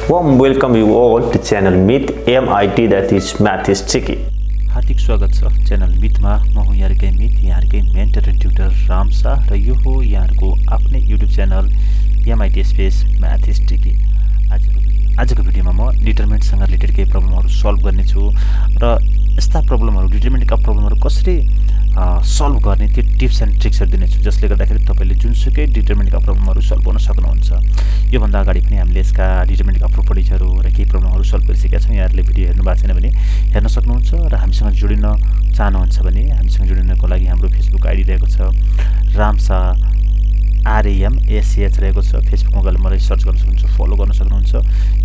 Warm welcome you all to channel Meet MIT, that is Math is Tricky. हार्दिक स्वागत छ channel मिथमा। म हुँ यहाँकै मिथ, यहाँकै mentor and tutor Ram Shah, र यो हो यहाँको आफ्नै YouTube channel MIT space math is tricky. आजको भिडियोमा म डिटरमिनेन्टसँग रिलेटेड केही प्रब्लमहरू सल्भ गर्नेछु र यस्ता प्रब्लमहरू डिटरमिनेन्टका प्रब्लमहरू कसरी सल्भ गर्ने त्यो टिप्स एन्ड ट्रिक्सहरू दिनेछु, जसले गर्दाखेरि तपाईँले जुनसुकै डिटरमिनेन्टका प्रब्लमहरू सल्भ गर्न सक्नुहुन्छ। योभन्दा अगाडि पनि हामीले यसका डिटरमिनेन्टका प्रोपर्टिजहरू र केही प्रब्लमहरू सल्भ गरिसकेका छौँ। यहाँहरूले भिडियो हेर्नु भएको छैन भने हेर्न सक्नुहुन्छ, र हामीसँग जोडिन चाहनुहुन्छ भने हामीसँग जोडिनको लागि हाम्रो फेसबुक आइडी रहेको छ रामशाह RAMSH रहेको छ। फेसबुकमा गएर मलाई सर्च गर्न सक्नुहुन्छ, फलो गर्न सक्नुहुन्छ।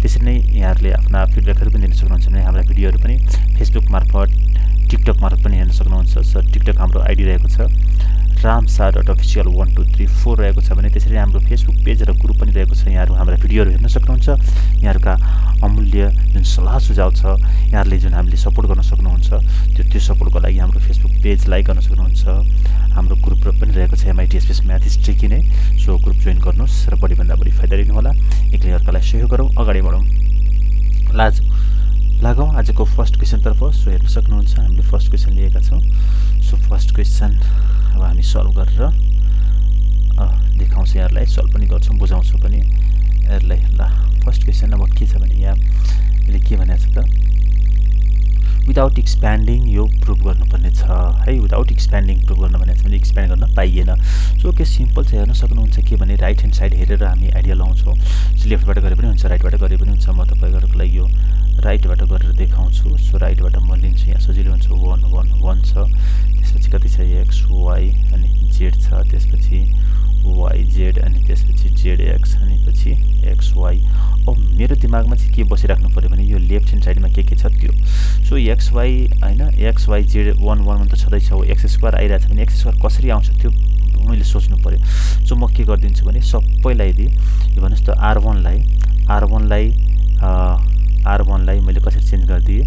त्यसरी नै यहाँहरूले आफ्ना फिडब्याकहरू पनि दिन सक्नुहुन्छ भने हाम्रा भिडियोहरू पनि फेसबुक मार्फत टिकटक मार्फत पनि हेर्न सक्नुहुन्छ। सर टिकटक हाम्रो आइडी रहेको छ ramsha.official1234 रहेको छ भने त्यसरी हाम्रो फेसबुक पेज र ग्रुप पनि रहेको छ। यहाँहरू हाम्रा भिडियोहरू हेर्न सक्नुहुन्छ। यहाँहरूका अमूल्य जुन सल्लाह सुझाव छ, यहाँहरूले जुन हामीले सपोर्ट गर्न सक्नुहुन्छ, त्यो सपोर्टको लागि हाम्रो फेसबुक पेज लाइक गर्न सक्नुहुन्छ। हाम्रो ग्रुप पनि रहेको छ MIT space math is tricky नै। सो ग्रुप जोइन गर्नुहोस् र बढीभन्दा बढी फाइदा लिनुहोला। एकले अर्कालाई सहयोग गरौँ, अगाडि बढौँ। लागौँ आजको फर्स्ट क्वेसनतर्फ। सो हेर्न सक्नुहुन्छ हामीले फर्स्ट क्वेसन लिएका छौँ। सो फर्स्ट क्वेसन अब हामी सल्भ गरेर देखाउँछु यहाँहरूलाई, सल्भ पनि गर्छौँ, बुझाउँछु पनि यहाँहरूलाई। ल फर्स्ट क्वेसन अब के छ भने यहाँ यसले के भनेको छ त, विदाउट एक्सप्यान्डिङ यो प्रुभ गर्नुपर्ने छ है। विदाउट एक्सप्यान्डिङ प्रुभ गर्न भनेको छ भने एक्सप्यान्ड गर्न पाइएन। सो के सिम्पल छ, हेर्न सक्नुहुन्छ के भने राइट ह्यान्ड साइड हेरेर हामी आइडिया लाउँछौँ। सो लेफ्टबाट गरे पनि हुन्छ, राइटबाट गरे पनि हुन्छ। म तपाईँहरूको लागि यो राइटबाट गरेर देखाउँछु। सो राइटबाट म लिन्छु, यहाँ सजिलो हुन्छ। 1 1 1 छ, त्यसपछि कति छ x y अनि z छ, त्यसपछि y z अनि त्यसपछि z x अनि पछि x y। अब मेरो दिमागमा चाहिँ के बसिराख्नु पऱ्यो भने यो लेफ्ट ह्यान्ड साइडमा के छ त्यो। सो x y होइन, x y z 1 1 त छँदैछ, एक्स स्क्वायर आइरहेछ भने एक्स स्क्वायर कसरी आउँछ त्यो मैले सोच्नु पऱ्यो। सो म के गरिदिन्छु भने सबैलाई यो भन्नुहोस् त R1 लाई मैले कसरी चेन्ज गरिदिएँ,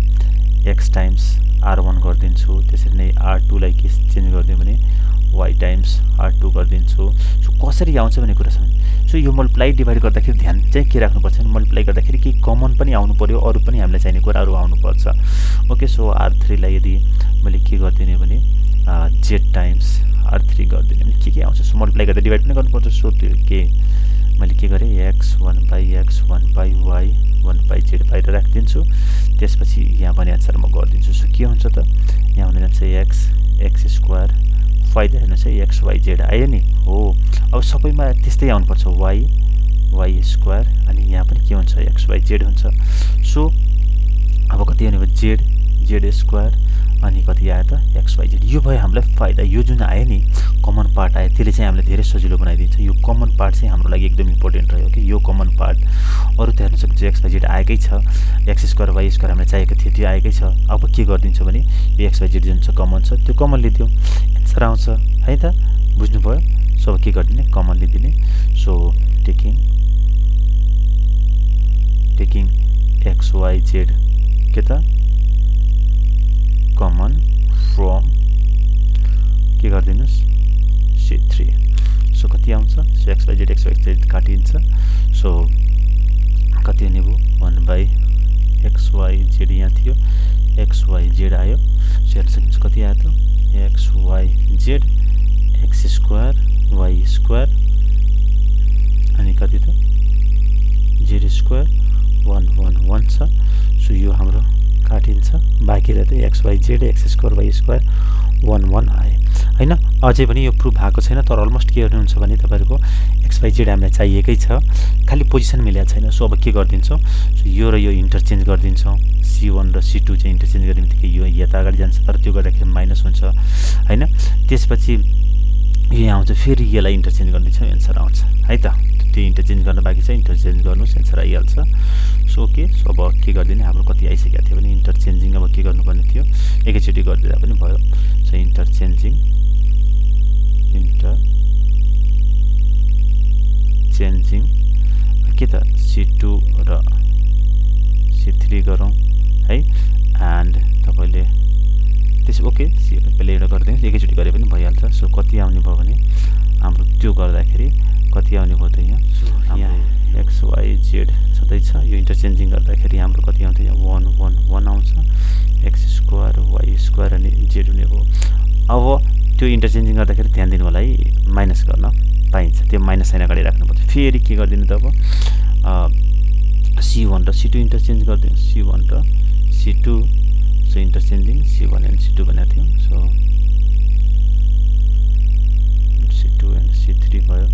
x टाइम्स R1 गरिदिन्छु। त्यसरी नै R2 लाई के चेन्ज गरिदिएँ भने y टाइम्स R2 गरिदिन्छु। सो कसरी आउँछ भन्ने कुरा छ। सो यो मल्टिप्लाई डिभाइड गर्दाखेरि ध्यान चाहिँ के राख्नुपर्छ भने मल्टिप्लाई गर्दाखेरि केही कमन पनि आउनु पऱ्यो, अरू पनि हामीलाई चाहिने कुराहरू आउनुपर्छ। ओके, सो R3 लाई यदि मैले के गरिदिने भने z टाइम्स R3 गरिदिने भने के आउँछ। सो मल्टिप्लाई गर्दा डिभाइड पनि गर्नुपर्छ। सो त्यो के मैले के गरेँ, x1 by y 1 by z बाहिर राखिदिन्छु। त्यसपछि यहाँ भने एन्सर म गरिदिन्छु। सो के हुन्छ त, यहाँ हुने जान्छ x स्क्वायर, फाइदा हेर्नुहोस् है x y z आयो नि हो। अब सबैमा त्यस्तै आउनुपर्छ, y स्क्वायर अनि यहाँ पनि के हुन्छ x y z हुन्छ। सो अब कति आउने भयो z स्क्वायर अनि कति आयो त x y z। यो भयो हामीलाई फाइदा। यो जुन आयो नि कमन पार्ट आयो त्यसले चाहिँ हामीलाई धेरै सजिलो बनाइदिन्छ। यो कमन पार्ट चाहिँ हाम्रो लागि एकदम इम्पोर्टेन्ट रह्यो कि यो कमन पार्ट। अरू त हेर्न सक्नुहुन्छ x y z आएकै छ, x स्क्वायर y स्क्वायर हामीलाई चाहिएको थियो त्यो आएकै छ। अब के गरिदिन्छु भने यो x y z जुन छ कमन छ त्यो कमन लिदिउँ, एन्सर आउँछ है त, बुझ्नुभयो। सो अब के गरिदिने, कमन लिदिने। So taking x y z के त कमन फ्रम के गरिदिनुहोस् C3। सो कति आउँछ, सो x y z काटिन्छ। सो कति हुने भयो 1 by x y z यहाँ थियो, x y z आयो। सो हेर्न सक्नुहुन्छ कति आयो त x y z x square y square अनि कति त z स्क्वायर 1 1 1 छ। सो यो हाम्रो काटिन्छ, बाँकी रह्यो x y z x square y square 1 1 आयो होइन। अझै पनि यो प्रुभ भएको छैन, तर अलमोस्ट के गर्नुहुन्छ भने तपाईँहरूको x y z हामीलाई चाहिएकै छ, खालि पोजिसन मिलेको छैन। सो अब के गरिदिन्छौँ, सो यो र यो इन्टरचेन्ज गरिदिन्छौँ। C1 र C2 चाहिँ इन्टरचेन्ज गर्ने बित्तिकै यो यता अगाडि जान्छ, तर त्यो गर्दाखेरि माइनस हुन्छ होइन। त्यसपछि यो यहाँ आउँछ, फेरि यसलाई इन्टरचेन्ज गरिदिन्छौँ, एन्सर आउँछ है त। त्यो इन्टरचेन्ज गर्न बाँकी छ, इन्टरचेन्ज गर्नुहोस्, एन्सर आइहाल्छ। सो ओके, सो अब के गरिदिने, हाम्रो कति आइसकेको थियो भने इन्टरचेन्जिङ अब के गर्नुपर्ने थियो, एकैचोटि गरिदिँदा पनि भयो। सो इन्टरचेन्जिङ के त C2 र C3 गरौँ है। एन्ड तपाईँले त्यस ओके पहिला एउटा गरिदिनुहोस्, एकैचोटि गरे पनि भइहाल्छ। सो कति आउने भयो भने हाम्रो त्यो गर्दाखेरि कति आउने भयो त यहाँ एक्स वाई जेड छँदैछ यो इन्टरचेन्जिङ गर्दाखेरि हाम्रो कति आउँथ्यो यहाँ 1 1 1 आउँछ एक्स स्क्वायर वाई स्क्वायर अनि जेड हुने भयो अब त्यो इन्टरचेन्जिङ गर्दाखेरि ध्यान दिनु होला है माइनस गर्न पाइन्छ त्यो माइनस साइन अगाडि राख्नुपर्छ फेरि के गरिदिनु त अब C1 र C2 इन्टरचेन्ज गरिदिनु C1 र C2 so इन्टरचेन्जिङ C1 and C2 भनेको थियो सो C2 एन्ड C3 भयो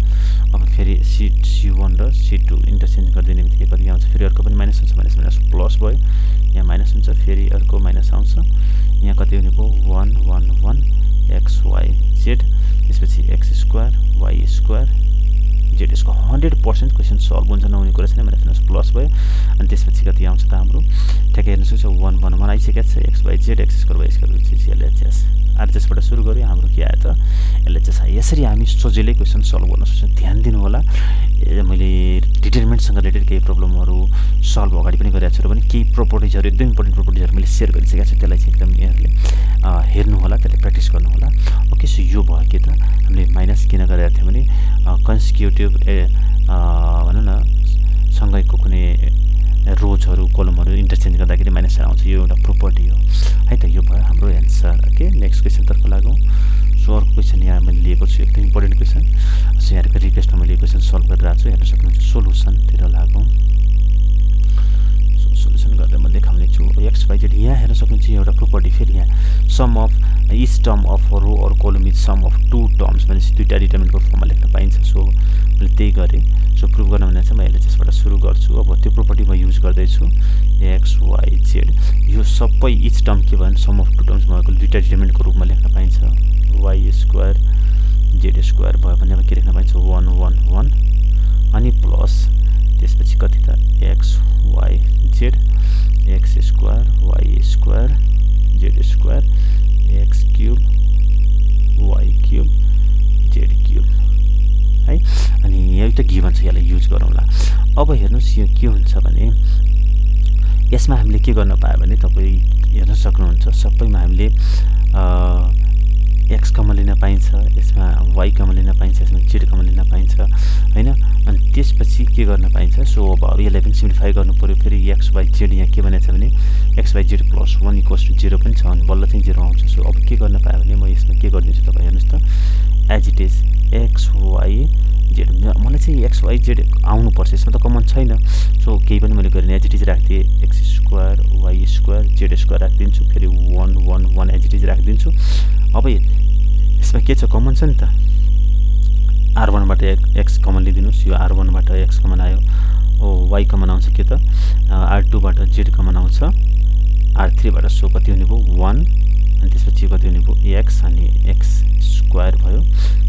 अब फेरि C1 र C2 इन्टरचेन्ज गरिदिने बित्तिकै कति आउँछ फेरि अर्को पनि माइनस हुन्छ माइनस माइनस प्लस भयो यहाँ माइनस हुन्छ फेरि अर्को माइनस आउँछ यहाँ कति हुने भयो 1 1 1 एक्स वाई जेड त्यसपछि X square Y square Z यसको 100% क्वेसन सल्भ हुन्छ नहुने कुरा छैन माइनस माइनस प्लस भयो अनि त्यसपछि कति आउँछ त हाम्रो ठ्याक्कै हेर्नु सक्छ 1 1 1 आइसकेको छ x Y Z x square Y square LHS आरएचएसबाट सुरु गऱ्यो हाम्रो के आयो त एलएचएस आयो यसरी हामी सजिलै क्वेसन सल्भ गर्न सक्छौँ ध्यान दिनु होला मैले डिटरमिनेन्टसँग रिलेटेड केही प्रब्लमहरू सल्भ अगाडि पनि गरेको छु र पनि केही प्रोपर्टिजहरू एकदम इम्पोर्टेन्ट प्रोपर्टिजहरू मैले सेयर गरिसकेको छु त्यसलाई चाहिँ एकदम यहाँहरूले हेर्नु होला त्यसलाई प्र्याक्टिस गर्नु होला ओके सो यो भयो के त हामीले माइनस किन गरेका थियौँ भने कन्सिक्युटिभ भनौँ न सँगैको कुनै रोजहरू कलमहरू इन्टरचेन्ज गर्दाखेरि माइनस साइन आउँछ यो एउटा प्रोपर्टी हो है त यो भयो हाम्रो एन्सर ओके नेक्स्ट क्वेसनतर्फ लागौँ सो अर्को क्वेसन यहाँ मैले लिएको छु एकदम इम्पोर्टेन्ट क्वेसन सो यहाँको रिक्वेस्टमा मैले यो क्वेसन सल्भ गरिरहेको छु हेर्न सक्नुहुन्छ सोल्युसनतिर लागौँ सोल्युसन गरेर म देखाउने छु एक्स वाई जेड यहाँ हेर्न सक्नुहुन्छ एउटा प्रोपर्टी फेरि यहाँ sum of each term of row or column is sum of 2 terms भनेपछि दुईवटा डिटर्मिनेन्टको फर्ममा लेख्न पाइन्छ सो मैले त्यही गरेँ सो प्रुभ गर्न भने चाहिँ म एलएचएसबाट सुरु गर्छु अब त्यो प्रोपर्टी म युज गर्दैछु एक्स वाई जेड यो सबै इच टर्म के भयो भने सम अफ 2 टर्म्स भएको दुईवटा डिटर्मिनेन्टको रूपमा लेख्न पाइन्छ वाई स्क्वायर जेड स्क्वायर भयो भने अब के लेख्न पाइन्छ 1 1 1 अनि प्लस त्यसपछि कति त X Y Z x square Y square Z square X cube Y cube Z cube है अनि एउटा गिभन छ यसलाई युज गरौँला अब हेर्नुहोस् यो के हुन्छ भने यसमा हामीले के गर्न पायो भने तपाईँ हेर्न सक्नुहुन्छ सबैमा हामीले एक्स कमन लिन पाइन्छ यसमा वाई कमन लिन पाइन्छ यसमा जेड कमन लिन पाइन्छ हैन अनि त्यसपछि के गर्न पाइन्छ सो अब यसलाई पनि सिम्प्लिफाई गर्नु पर्यो फेरि एक्स वाई जेड यहाँ के भनेको छ भने X Y Z plus 1 equals to 0 पनि छ अनि बल्ल चाहिँ 0 आउँछ सो अब के गर्न पायो भने म यसमा के गरिदिन्छु तपाईँ हेर्नुहोस् त as it is X Y Z मलाई चाहिँ एक्स वाई जेड आउनुपर्छ यसमा त कमन छैन सो केही पनि मैले गरेँ एज इट इज राखिदिएँ x square Y square Z square राखिदिन्छु फेरि 1 1 1 एज इट इज राखिदिन्छु अब यसमा के छ कमन छ नि त R1बाट एक्स कमन लिदिनुहोस् यो R1बाट एक्स कमन आयो ओ वाई कमन आउँछ के त R2बाट जेड कमन आउँछ R3बाट सो कति हुने भयो 1 अनि त्यसपछि कति हुने भयो एक्स अनि एक्स स्क्वायर भयो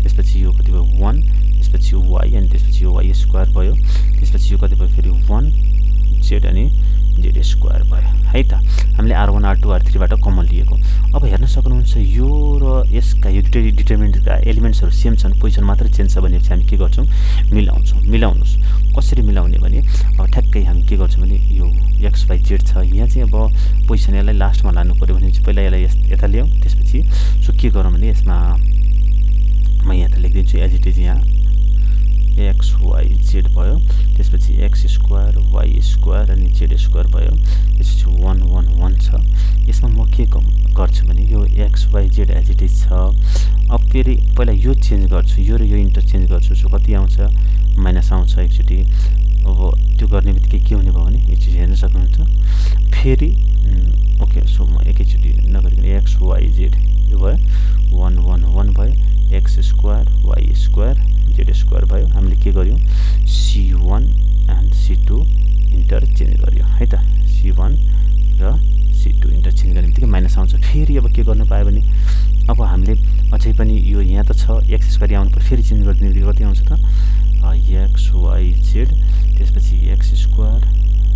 त्यसपछि यो कति भयो 1 त्यसपछि यो वाई अनि त्यसपछि यो वाई स्क्वायर भयो त्यसपछि यो कति भयो फेरि 1 जेड अनि जेड स्क्वायर भयो है त हामीले R1 R2 R3बाट कमन लिएको अब हेर्न सक्नुहुन्छ यो र यसका यो दुईटै डिटर्मिनेन्टका एलिमेन्ट्सहरू सेम छन् पोजिसन मात्र चेन्ज छ भनेपछि हामी के गर्छौँ मिलाउनुस् कसरी मिलाउने भने अब ठ्याक्कै हामी के गर्छौँ भने यो एक्स वाई जेड छ यहाँ चाहिँ अब पोजिसन यसलाई लास्टमा लानु पर्यो भनेपछि पहिला यसलाई यता ल्याउँ त्यसपछि सो के गरौँ भने यसमा म यहाँ त लेखिदिन्छु एज इट इज यहाँ एक्स वाई जेड भयो त्यसपछि एक्स स्क्वायर वाई स्क्वायर अनि जेड स्क्वायर भयो त्यसपछि 1 1 1 छ यसमा म के गर्छु भने यो X Y Z as it is छ अब फेरि पहिला यो चेन्ज गर्छु यो र यो इन्टरचेन्ज गर्छु सो कति आउँछ माइनस आउँछ एकचोटि अब त्यो गर्ने बित्तिकै के हुने भयो भने यो चिज हेर्न सक्नुहुन्छ फेरि ओके सो म एकैचोटि नगरिकन एक्स वाई जेड यो भयो 1 1 1 भयो X square Y square Z square भयो हामीले के गर्यौँ C1 एन्ड C2 इन्टरचेन्ज गर्यौँ है त C1 र C2 इन्टरचेन्ज गर्ने बित्तिकै माइनस आउँछ फेरि अब के गर्नु पायो भने अब हामीले अझै पनि यो यहाँ त छ एक्स स्क्वायर आउनु पर्यो फेरि चेन्ज गरिदिने बित्तिकै कति आउँछ त एक्स वाई जेड त्यसपछि X square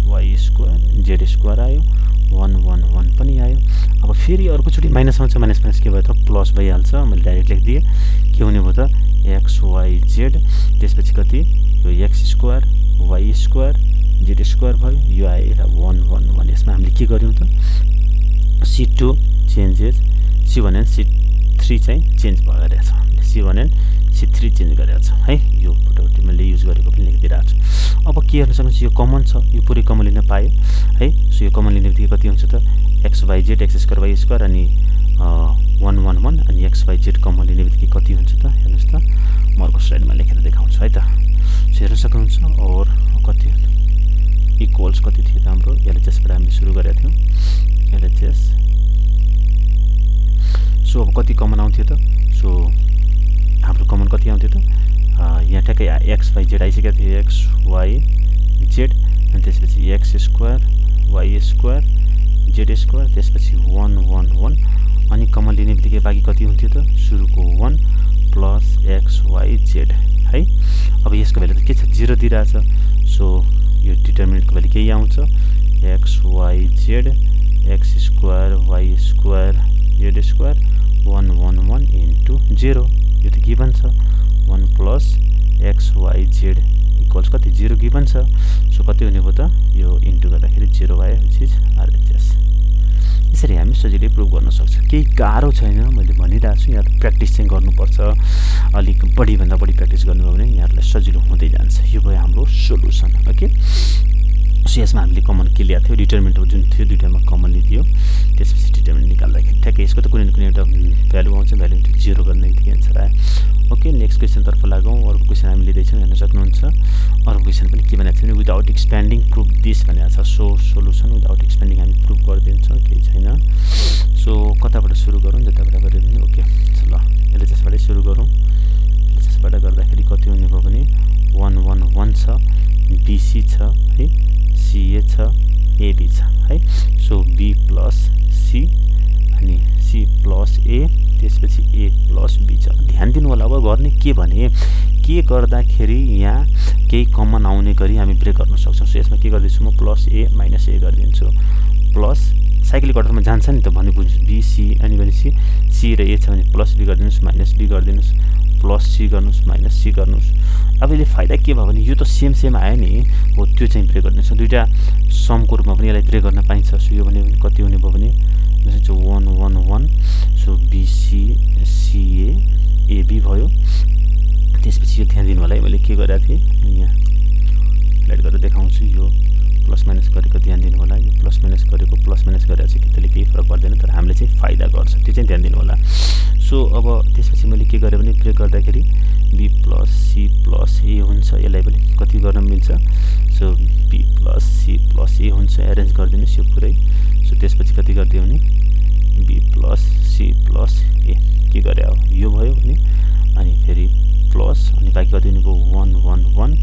Y square Z square आयो 1 1 1 पनि आयो अब फेरि अर्कोचोटि माइनस आउँछ माइनस माइनस के भयो त प्लस भइहाल्छ मैले डाइरेक्ट लेखिदिएँ के हुने भयो त एक्स वाई जेड त्यसपछि कति यो X square Y square Z square भयो यो आयो 1 1 1 यसमा हामीले के गर्यौँ त C2 changes C1 and C3 चाहिँ चेन्ज भइरहेछ C1 एन्ड C3 चेन्ज गरेको छ है यो प्रोपर्टी मैले के हेर्न सक्नुहुन्छ यो कमन छ, यो पुरै कमन लिन पायो है। सो यो कमन लिने बित्तिकै कति हुन्छ त X Y Z x square Y square अनि 1 1 1 अनि एक्स वाई जेड कमन लिने बित्तिकै कति हुन्छ त हेर्नुहोस् त, म अर्को स्लाइडमा लेखेर देखाउँछु है त। सो हेर्न सक्नुहुन्छ और कति इक्वल्स कति थियो त हाम्रो एलएचएसबाट हामीले सुरु गरेका थियौँ एलएचएस। सो अब कति कमन आउँथ्यो त, सो हाम्रो कमन कति आउँथ्यो त यहाँ ठ्याक्कै एक्स वाई जेड आइसकेको थियो, एक्स वाई जेड अनि त्यसपछि X square Y square Z square त्यसपछि 1 1 1 अनि कमन लिने बित्तिकै बाँकी कति हुन्थ्यो त सुरुको 1 प्लस एक्स वाई जेड है। अब यसको भ्यालु त के छ 0 दिइरहेछ, सो यो डिटर्मिनेन्टको भ्यालु केही आउँछ X Y Z x square Y square Z square 1 1 1 into 0, यो त गिभन छ 1 plus x Y Z equals कति 0 गिभन छ। सो कति हुने भयो त यो इन्टु गर्दाखेरि 0 आयो, विच इज आरएचएस। यसरी हामी सजिलै प्रुभ गर्न सक्छौँ, केही गाह्रो छैन। मैले भनिरहेको छु यहाँ प्र्याक्टिस चाहिँ गर्नुपर्छ, अलिक बढीभन्दा बढी प्र्याक्टिस गर्नुभयो भने यहाँहरूलाई सजिलो हुँदै जान्छ। यो भयो हाम्रो सोलुसन। ओके, सो यसमा हामीले कमन के ल्याएको थियो डिटर्मिनेन्ट जुन थियो दुईटामा कमन लिदियो, त्यसपछि डिटर्मिनेन्ट निकाल्दाखेरि ठ्याक्कै यसको त कुनै न कुनै एउटा भ्यालु आउँछ, भ्यालु इन्टु 0 गर्ने बित्तिकै एन्सर आयो। ओके, नेक्स्ट क्वेसनतर्फ लागौँ। अर्को क्वेसन हामी लिँदैछौँ, हेर्न सक्नुहुन्छ। अर्को क्वेसन पनि के भनेको छ भने विदाउट एक्सप्यान्डिङ प्रुभ दिस भनेको छ। सो सोलुसन विदाउट एक्सप्यान्डिङ हामी प्रुभ गरिदिन्छौँ, केही छैन। सो कताबाट सुरु गरौँ, जताबाट गरे पनि ओके। ल एलएचएसबाटै सुरु गरौँ। एलएचएसबाट गर्दाखेरि कति हुने भयो भने 1 1 1 छ, बीसी छ है, सीए छ, एबी छ है। सो बी प्लस सी अनि सी प्लस ए त्यसपछि ए प्लस बी छ। ध्यान दिनु होला, अब गर्ने के भने के गर्दाखेरि यहाँ केही कमन आउने गरी हामी ब्रेक गर्न सक्छौँ। सो यसमा के गर्दैछु म प्लस ए माइनस ए गरिदिन्छु, प्लस साइक्लिक अर्डरमा जान्छ नि त भन्ने बुझ्नु, बीसी अनि भनेपछि सी र ए छ भने प्लस बी गरिदिनुहोस् माइनस बी गरिदिनुहोस्, प्लस सी गर्नुहोस् माइनस सी गर्नुहोस्। अब यसले फाइदा के भयो भने यो त सेम सेम आयो नि, हो त्यो चाहिँ ब्रेक गरिदिनुहोस्। दुईवटा समको रूपमा पनि यसलाई ब्रेक गर्न पाइन्छ। सो यो भने कति हुने भयो भने 1 1 1 सो बीसी सीए एबी भयो। त्यसपछि यो ध्यान दिनु होला है, मैले के गरेको थिएँ यहाँ हाइलाइट गरेर देखाउँछु, यो प्लस माइनस गरेको ध्यान दिनु होला। यो प्लस माइनस गरेको प्लस माइनस गरेर चाहिँ त्यसले केही फरक पर्दैन, तर हामीले चाहिँ फाइदा गर्छ, त्यो चाहिँ ध्यान दिनु होला। सो अब त्यसपछि मैले के गरेँ भने ब्रेक गर्दाखेरि B plus C plus A हुन्छ, यसलाई पनि कति गर्न मिल्छ। So B plus C plus A हुन्छ, एरेन्ज गरिदिनुहोस् यो पुरै। सो त्यसपछि कति गरिदियो भने बी प्लस सी प्लस ए के गरे अब यो भयो भने अनि फेरि प्लस अनि बाँकी कति हुने भयो 1 1 1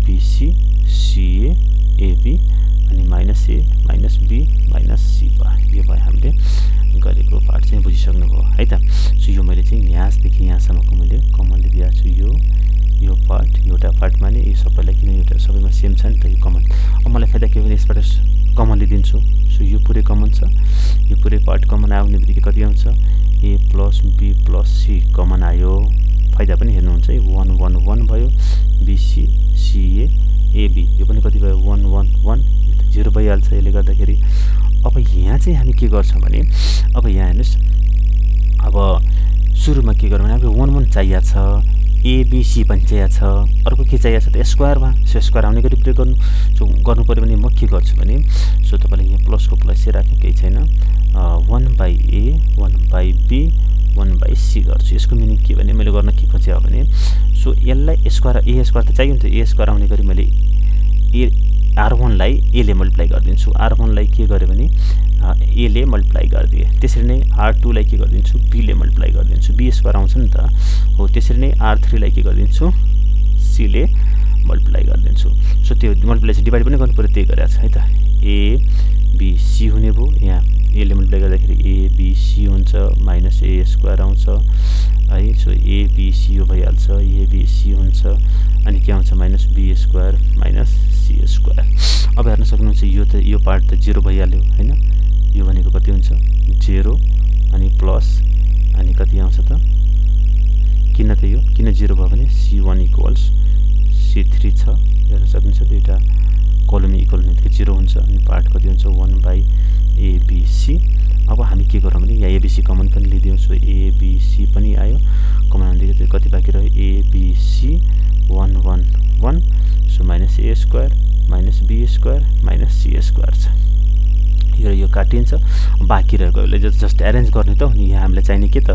बीसी सीए एबी अनि minus A minus B minus C भयो। यो भयो हामीले गरेको पार्ट चाहिँ बुझिसक्नुभयो है त। सो यो मैले चाहिँ यहाँदेखि यहाँसम्मको मैले कमन लिइदिएको छु, यो पार्ट एउटा पार्टमा नै यो सबैलाई, किन एउटा सबैमा सेम छ नि त यो कमन। अब मलाई फाइदा के भने यसबाट कमन लिइदिन्छु। सो यो पुरै कमन छ, यो पुरै पार्ट कमन आउने बित्तिकै कति आउँछ A plus B plus C common आयो। फाइदा पनि हेर्नुहुन्छ है, 1 1 1 भयो, बीसी सीए एबी यो पनि कति भयो 1 1 1 0 भइहाल्छ यसले गर्दाखेरि। अब यहाँ चाहिँ हामी के गर्छौँ भने अब यहाँ हेर्नुहोस्, अब सुरुमा के गरौँ भने अब 1 1 चाहिएको छ, एबिसी पनि चाहिएको छ, अर्को के चाहिएको छ त स्क्वायरमा। सो स्क्वायर आउने गरी ब्रेक गर्नु पऱ्यो भने म के गर्छु भने सो तपाईँले यहाँ प्लसको प्लसै राख्नु केही छैन, 1/a 1/b 1/c गर्छु। यसको मिनिङ के भने मैले गर्न के खोजेँ भने सो यसलाई स्क्वायर ए स्क्वायर त चाहियो नि त, ए स्क्वायर आउने गरी मैले ए R1लाई एले मल्टिप्लाई गरिदिन्छु, R1लाई के गरेँ भने एले मल्टिप्लाई गरिदिएँ। त्यसरी नै R2लाई के गरिदिन्छु बीले मल्टिप्लाई गरिदिन्छु, बी स्क्वायर आउँछ नि त हो। त्यसरी नै R3लाई के गरिदिन्छु सीले मल्टिप्लाई गरिदिन्छु। सो त्यो मल्टिप्लाई डिभाइड पनि गर्नु पऱ्यो, त्यही गरेको छ है त। ए बी सी हुने भयो, यहाँ एले मल्टिप्लाई गर्दाखेरि एबिसी हुन्छ माइनस ए स्क्वायर आउँछ है। सो एबिसी यो भइहाल्छ, एबिसी हुन्छ अनि के आउँछ minus B square minus C square. अब हेर्न सक्नुहुन्छ यो त यो पार्ट त 0 भइहाल्यो होइन, यो भनेको कति हुन्छ 0 अनि प्लस अनि कति आउँछ त किन त यो किन 0 भयो भने C1 इक्वल्स C3 छ। हेर्न सक्नुहुन्छ दुईवटा कलम इक्वल हुने बित्तिकै 0 हुन्छ अनि पार्ट कति हुन्छ 1/ABC। अब हामी के गरौँ भने यहाँ एबिसी कमन पनि लिदियौँ। सो एबिसी पनि आयो कमन हुँदै कति बाँकी रह्यो ABC 1 1 1 so minus A square minus B square minus C square छ। यो काटिन्छ, बाँकी रहेको यसले जस्ट एरेन्ज गर्ने त हो नि। यहाँ हामीलाई चाहिने के त,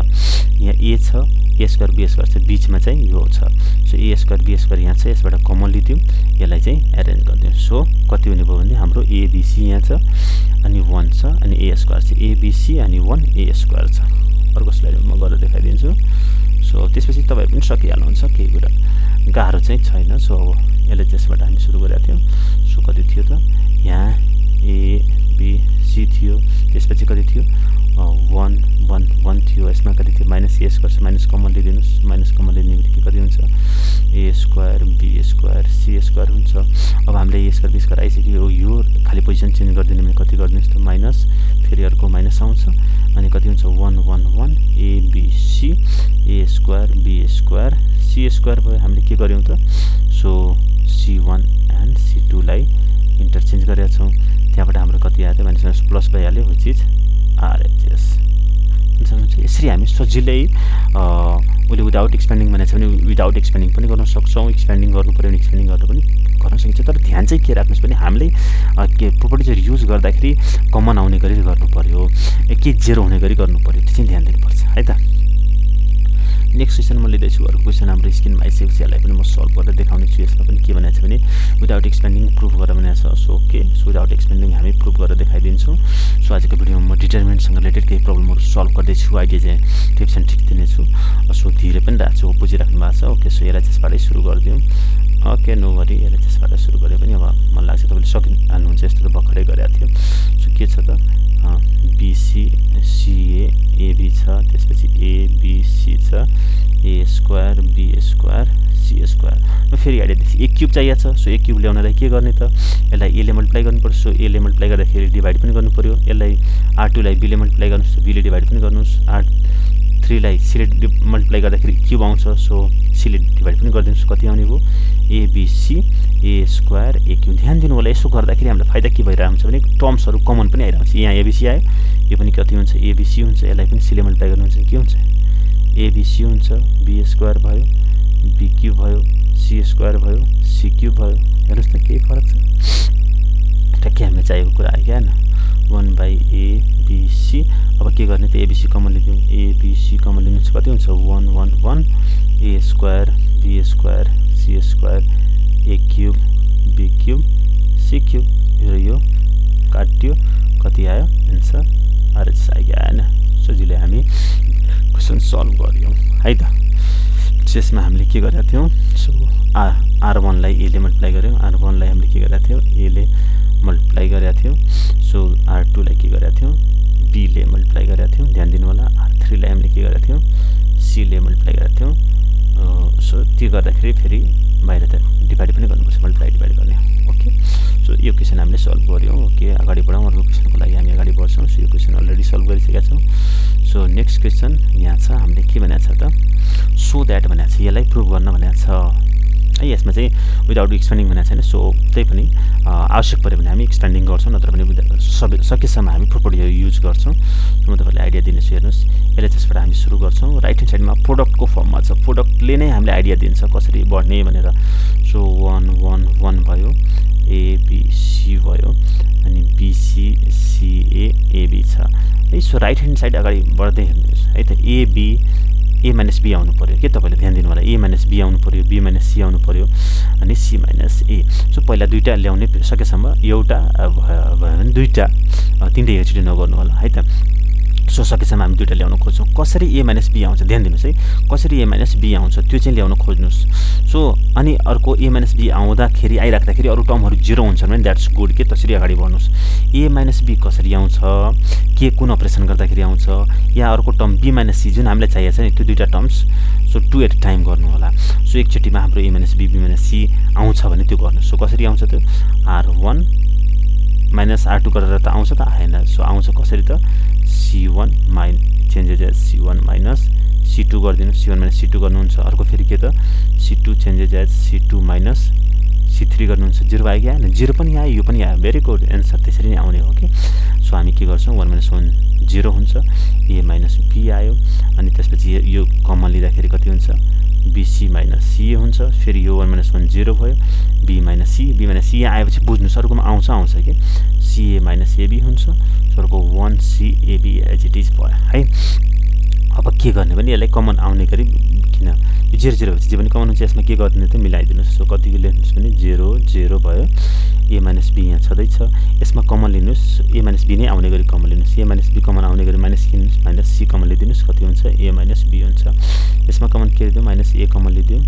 यहाँ ए छ, ए स्क्वायर बी स्क्वायर छ, बिचमा चाहिँ यो छ। So A square B square यहाँ छ, यसबाट कमन लिदिउँ, यसलाई चाहिँ एरेन्ज गरिदिउँ। सो कति हुने भयो भने हाम्रो एबिसी यहाँ छ अनि 1 छ अनि ए स्क्वायर छ, एबिसी अनि 1 ए स्क्वायर छ। अर्को स्लाइडमा म गरेर देखाइदिन्छु। सो त्यसपछि तपाईहरु पनि सकिहाल्नुहुन्छ, केही कुरा गाह्रो चाहिँ छैन। सो यसले त्यसबाट हामी सुरु गरेका थियौँ। सो कति थियो त, यहाँ ए बी सी थियो, त्यसपछि कति थियो 1 1 1 थियो, यसमा कति थियो minus A square, minus common लिदिनुस्, माइनस कमन लिने बित्तिकै कति हुन्छ A square B square C square हुन्छ। अब हामीले ए स्क्वायर बी स्क्वायर आइसक्यो, यो खाली पोजिसन चेन्ज गरिदिनु भने कति गरिदिनुस् त माइनस, फेरि अर्को माइनस आउँछ अनि कति हुन्छ 1 1 1 A B C A square B square C square भयो। हामीले के गर्यौँ त, सो C1 एन्ड C2 लाई इन्टरचेन्ज गरेका छौँ। त्यहाँबाट हाम्रो कति आयो त माइनस माइनस प्लस भइहाल्यो, विच इज आरएचएस। यसरी हामी सजिलै उसले विदाउट एक्सपेन्डिङ भनेको छ भने विदाउट एक्सपेन्डिङ पनि गर्न सक्छौँ, एक्सपेन्डिङ गर्नु पऱ्यो भने एक्सपेन्डिङ गर्नु पनि गर्न सकिन्छ। तर ध्यान चाहिँ के राख्नुहोस् भने हामीले के प्रोपर्टिजहरू युज गर्दाखेरि कमन आउने गरी गर्नु पऱ्यो, के जेरो हुने गरी गर्नु पऱ्यो, त्यो चाहिँ ध्यान दिनुपर्छ है त। नेक्स्ट क्वेसन म लिँदैछु। अर्को क्वेसन हाम्रो स्क्रिनमा आइसकेपछि यसलाई पनि म सल्भ गरेर देखाउने छु। यसमा पनि के भनेको छ भने विदाउट एक्सपेन्डिङ प्रुफ गरेर भनेको छ। So okay, so without expanding हामी प्रुफ गरेर देखाइदिन्छौँ। सो आजको भिडियोमा म डिटरमिनेन्टसँग रिलेटेड केही प्रब्लमहरू सल्भ गर्दैछु, आइडिया चाहिँ टिप्स एन्ड ट्रिक्स दिनेछु। सो धीरे पनि राख्छु, बुझिराख्नु भएको छ। ओके, सो यसलाई त्यसबाटै सुरु गरिदिउँ। ओके, नो वरी, यसलाई त्यसबाट सुरु गरे पनि अब मलाई लाग्छ तपाईँले सकिहाल्नुहुन्छ, यस्तो त भर्खरै गरेको थियो। सो के छ त, बिसी सिए एबी छ, त्यसपछि एबिसी छ, A square B square C square. फेरि आइडिया ए क्युब चाहिएको छ। सो ए क्युब ल्याउनलाई के गर्ने त, यसलाई एले मल्टिप्लाई गर्नुपर्छ। सो एले मल्टिप्लाई गर्दाखेरि डिभाइड पनि गर्नु पऱ्यो। यसलाई R2 लाई बीले मल्टिप्लाई गर्नुहोस्, बीले डिभाइड पनि गर्नुहोस्। R3 लाई सीले मल्टिप्लाई गर्दाखेरि क्युब आउँछ, सो सीले डिभाइड पनि गरिदिनुहोस्। कति आउने भयो ABC A square A cube. ध्यान दिनु होला, यसो गर्दाखेरि हामीलाई फाइदा के भइरहेको हुन्छ भने टर्म्सहरू कमन पनि आइरहेको हुन्छ। यहाँ एबिसी आयो, यो पनि कति हुन्छ एबिसी हुन्छ, यसलाई पनि सीले मल्टिप्लाई गर्नुहुन्छ के हुन्छ एबिसी हुन्छ, बी स्क्वायर भयो, बी क्युब भयो, सी स्क्वायर भयो, सी क्युब भयो। हेर्नुहोस् त केही फरक छ, ठ्याक्कै हामीलाई चाहिएको कुरा आयो क्या, 1/ABC। अब के गर्ने त, एबिसी कमन लिदिउँ, एबिसी कमन लिनु कति हुन्छ 1 1 1 A square B square C square A cube B cube C cube. यो काट्यो, कति आयो एन्सर आरएचएस आइगयो, आएन। सजिलै हामी क्वेसन सल्भ गऱ्यौँ है त। त्यसमा हामीले के गरेका थियौँ, सो R1 लाई एले मल्टिप्लाई गऱ्यौँ, R1 लाई हामीले के गरेका थियौँ एले मल्टिप्लाई गरेका थियौँ। सो R2 लाई के गरेका थियौँ बीले मल्टिप्लाई गरेका थियौँ। ध्यान दिनु होला, R3 लाई हामीले के गरेका थियौँ सीले मल्टिप्लाई गरेका थियौँ। सो त्यो गर्दाखेरि फेरि बाहिर त डिभाइड पनि गर्नुपर्छ, मल्टिप्लाई डिभाइड गर्ने। ओके, सो यो क्वेसन हामीले सल्भ गऱ्यौँ। ओके, अगाडि बढौँ। अर्को क्वेसनको लागि हामी अगाडि बढ्छौँ। सो यो क्वेसन अलरेडी सल्भ गरिसकेका छौँ। सो नेक्स्ट क्वेसन यहाँ छ, हामीले के भनेको छ त, सो द्याट भनेको छ, यसलाई प्रुभ गर्न भनेको छ है। यसमा चाहिँ विदाउट एक्सपेन्डिङ भनेको छैन। सो त्यही पनि आवश्यक पऱ्यो भने हामी एक्सपेन्डिङ गर्छौँ, नत्र भने सकेसम्म हामी प्रोपर्टीहरू युज गर्छौँ। म तपाईँलाई आइडिया दिनेछु, हेर्नुहोस्। यसलाई त्यसबाट हामी सुरु गर्छौँ। राइट ह्यान्ड साइडमा प्रोडक्टको फर्ममा छ, प्रोडक्टले नै हामीलाई आइडिया दिन्छ कसरी बढ्ने भनेर। सो 1 1 1 भयो, एबिसी भयो, अनि बिसी सिए एबी छ है। सो राइट ह्यान्ड साइड अगाडि बढ्दै हेर्नुहोस् है त, एबी ए माइनस बी आउनु पऱ्यो के, तपाईँले ध्यान दिनु होला। ए माइनस बी आउनु पऱ्यो, बी माइनस सी आउनु पऱ्यो, अनि सी माइनस ए। सो पहिला दुईवटा ल्याउने सकेसम्म, एउटा भयो भने दुईवटा, तिनटै एकचोटि नगर्नु होला है त। सो सकेसम्म हामी दुईवटा ल्याउन खोज्छौँ। कसरी ए माइनस बी आउँछ ध्यान दिनुहोस् है, कसरी ए माइनस बी आउँछ त्यो चाहिँ ल्याउन खोज्नुहोस्। सो अनि अर्को ए माइनस बी आउँदाखेरि आइराख्दाखेरि अरू टर्महरू जिरो हुन्छन् भने द्याट्स गुड के, त्यसरी अगाडि बढ्नुहोस्। ए माइनस बी कसरी आउँछ, के कुन अपरेसन गर्दाखेरि आउँछ, या अर्को टर्म बी माइनस सी जुन हामीलाई चाहिएको छ नि त्यो दुईवटा टर्म्स, सो 2 एट टाइम गर्नु होला। सो एकचोटिमा हाम्रो A minus B B minus C आउँछ भने त्यो गर्नुहोस्। सो कसरी आउँछ त्यो, R1 माइनस R2 गरेर त आउँछ त आएन। सो आउँछ कसरी त, C1 changes as C1 minus C2 गरिदिनु, C1 माइनस C2 गर्नुहुन्छ। अर्को फेरि के त, C2 changes as C2 minus C3 गर्नुहुन्छ। 0 आयो कि आएन, 0 पनि आयो, यो पनि आयो, भेरी गुड एन्सर त्यसरी नै आउने हो कि। सो हामी के गर्छौँ, 1 माइनस 1 0 हुन्छ, ए माइनस बी आयो, अनि त्यसपछि यो कमन लिँदाखेरि कति हुन्छ BC माइनस CA हुन्छ। फेरि यो 1 - 1 0 भयो। B - C, B - C यहाँ आएपछि बुझ्नुस् अर्कोमा आउँछ कि CA - AB हुन्छ। अर्को 1CAB एज इट इज भयो है। अब के गर्ने भने यसलाई कमन आउने गरी किन यो 0 0 भएपछि जे पनि कमन हुन्छ यसमा के गर्ने त मिलाइदिनुस्। सो कतिको लेख्नुस् भने 0 0 भयो। A - B यहाँ छँदैछ। यसमा कमन लिनुस्। A - B नै आउने गरी कमन लिनुस्। A - B कमन आउने गरी माइनस किन्नुस् -C कमन लिदिनुस्। कति हुन्छ A - B हुन्छ। यसमा कमन के लिदिउँ -A कमन लिदिउँ।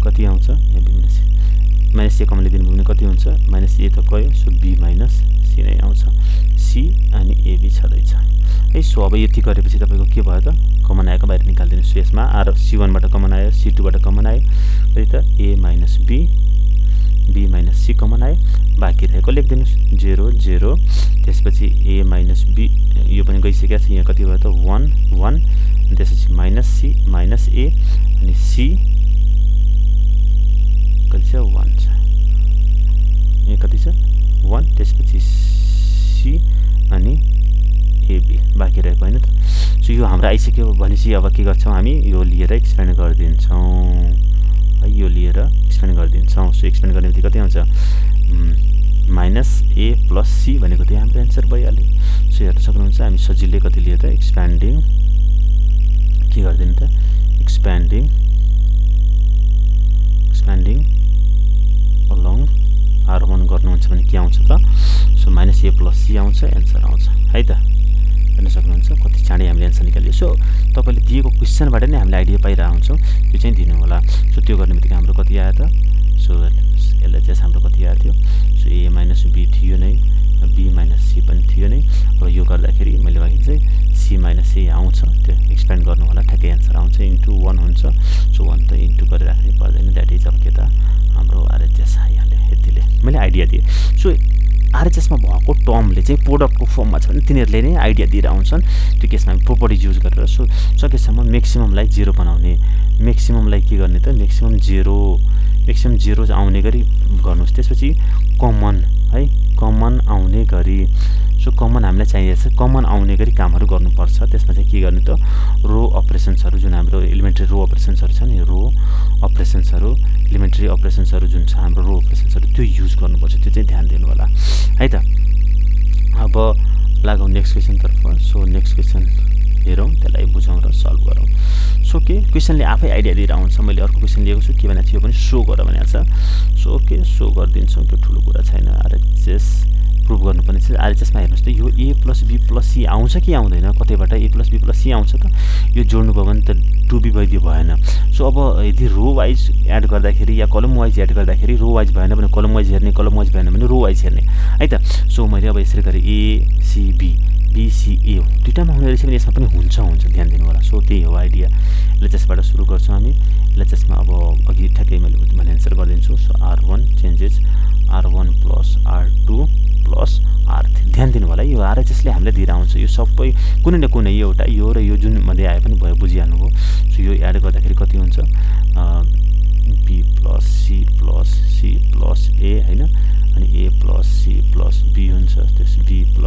कति आउँछ यहाँ B - C -A कमन लिदिनु भने कति हुन्छ -A त गयो। सो B - C नै आउँछ। C अनि AB छँदैछ है। सो अब यति गरेपछि तपाईको के भयो त कमन आएको बाहिर निकाल्दिनु। सो यसमा R C1 बाट कमन आयो, C2 बाट कमन आयो। कति त A - B, B - C common आयो। बाँकी रहेको लेखिदिनुस् 0 0। त्यसपछि A - B यो पनि गइसकेको छ। यहाँ कति भयो त 1 1। अनि त्यसपछि -C -A अनि C कति छ 1 छ। यहाँ कति छ 1। त्यसपछि C अनि AB बाँकी रहेको हैन त। सो यो हाम्रो आइसक्यो भनेपछि अब के गर्छौं हामी यो लिएर एक्सपेन्ड गरिदिन्छौं है। यो लिएर एक्सपेन्ड गरिदिन्छौं। सो एक्सपेन्ड गर्ने बित्तिकै कति आउँछ -A + C भनेको त हाम्रो आन्सर भइहाल्यो। सो हेर्न सक्नुहुन्छ हामी सजिलै कति लिएर एक्सपेन्डिङ के गर्दिनु त एक्सपेन्डिङ अलोङ R1 गर्नुहुन्छ भने के आउँछ त। सो -A + C आउँछ एन्सर आउँछ है त। हेर्न सक्नुहुन्छ कति चाँडै हामीले एन्सर निकाल्यो। सो तपाईले दिएको क्वेशनबाट नै हामीले आइडिया पाइरहेको हुन्छौं। त्यो चाहिँ दिनु होला। सो त्यो गर्ने बित्तिकै हाम्रो कति आयो त। सो यसले चाहिँ हाम्रो कति आयो थियो। सो A - B थियो नै, B - C पनि थियो नै। अब यो गर्दाखेरि मैले भने चाहिँ C - A आउँछ। त्यो एक्सपेन्ड गर्नु होला ठ्याक्कै एन्सर आउँछ इन्टु 1 हुन्छ। सो 1 त इन्टु गरेर राख्नै पर्दैन। दैट इज अब के त हाम्रो RHS आइहाल्यो। यतिले मैले आइडिया दिएँ। सो RHS मा भएको टर्मले चाहिँ प्रोडक्टको फर्ममा छ भने तिनीहरूले नै आइडिया दिएर आउँछन्। त्यो केसमा हामी प्रोपर्टिज युज गरेर सो सकेसम्म म्याक्सिममलाई 0 बनाउने। म्याक्सिममलाई के गर्ने त म्याक्सिमम 0 आउने गरी गर्नुस्। त्यसपछि कमन है कमन आउने गरी। सो कमन हामीलाई चाहिएको छ कमन आउने गरी कामहरु गर्नुपर्छ। त्यसमा चाहिँ के गर्ने त रो अपरेसन्सहरु जुन हाम्रो एलिमेन्टरी रो अपरेसन्सहरु छन् यो रो अपरेसन्सहरु एलिमेन्टरी अपरेसन्सहरु जुन छ हाम्रो रो अपरेसन्सहरु त्यो युज गर्नुपर्छ। त्यो चाहिँ ध्यान दिनु होला है त। अब लागौं नेक्स्ट क्वेशन तर्फ। सो नेक्स्ट क्वेशन हेरौं त्यसलाई बुझौं र सल्भ गरौं। सो के क्वेशनले आफै आइडिया दिएर आउँछ। मैले अर्को क्वेशन लिएको छु के भनेको छु यो पनि सो गर भनेको छ। सो के सो गर्दिन्छौं त्यो ठुलो कुरा छैन। RHS प्रुभ गर्नुपर्ने छ। RHS मा हेर्नुस् त यो A + B + C आउँछ कि आउँदैन कतैबाट A + B + C आउँछ त। यो जोड्नु भयो भने त टु बी वैध भएन। सो अब यदि रो वाइज एड गर्दाखेरि या कलम वाइज एड गर्दाखेरि रो वाइज भएन भने कलम वाइज हेर्ने, कलम वाइज भएन भने रो वाइज हेर्ने है त। सो मैले अब यसरी गरे A C B B C A दुईटामा हुने रहेछ भने यसमा पनि हुन्छ ध्यान दिनु होला। सो त्यही हो आइडिया। LHS बाट सुरु गर्छौं हामी। LHS मा अब अघि ठ्याक्कै मैले भने answer गर्दिन्छु। So R1 changes R1 + R2 + R3 ध्यान दिनु होला। यो RHS ले हामीले दिएर आउँछ। यो सबै कुनै न कुनै एउटा यो र यो जुन मध्ये आए पनि भयो बुझिहाल्नुभयो। सो यो एड गर्दाखेरि कति हुन्छ B + C + C + A हैन अनि A + C + B हुन्छ। त्यस B + A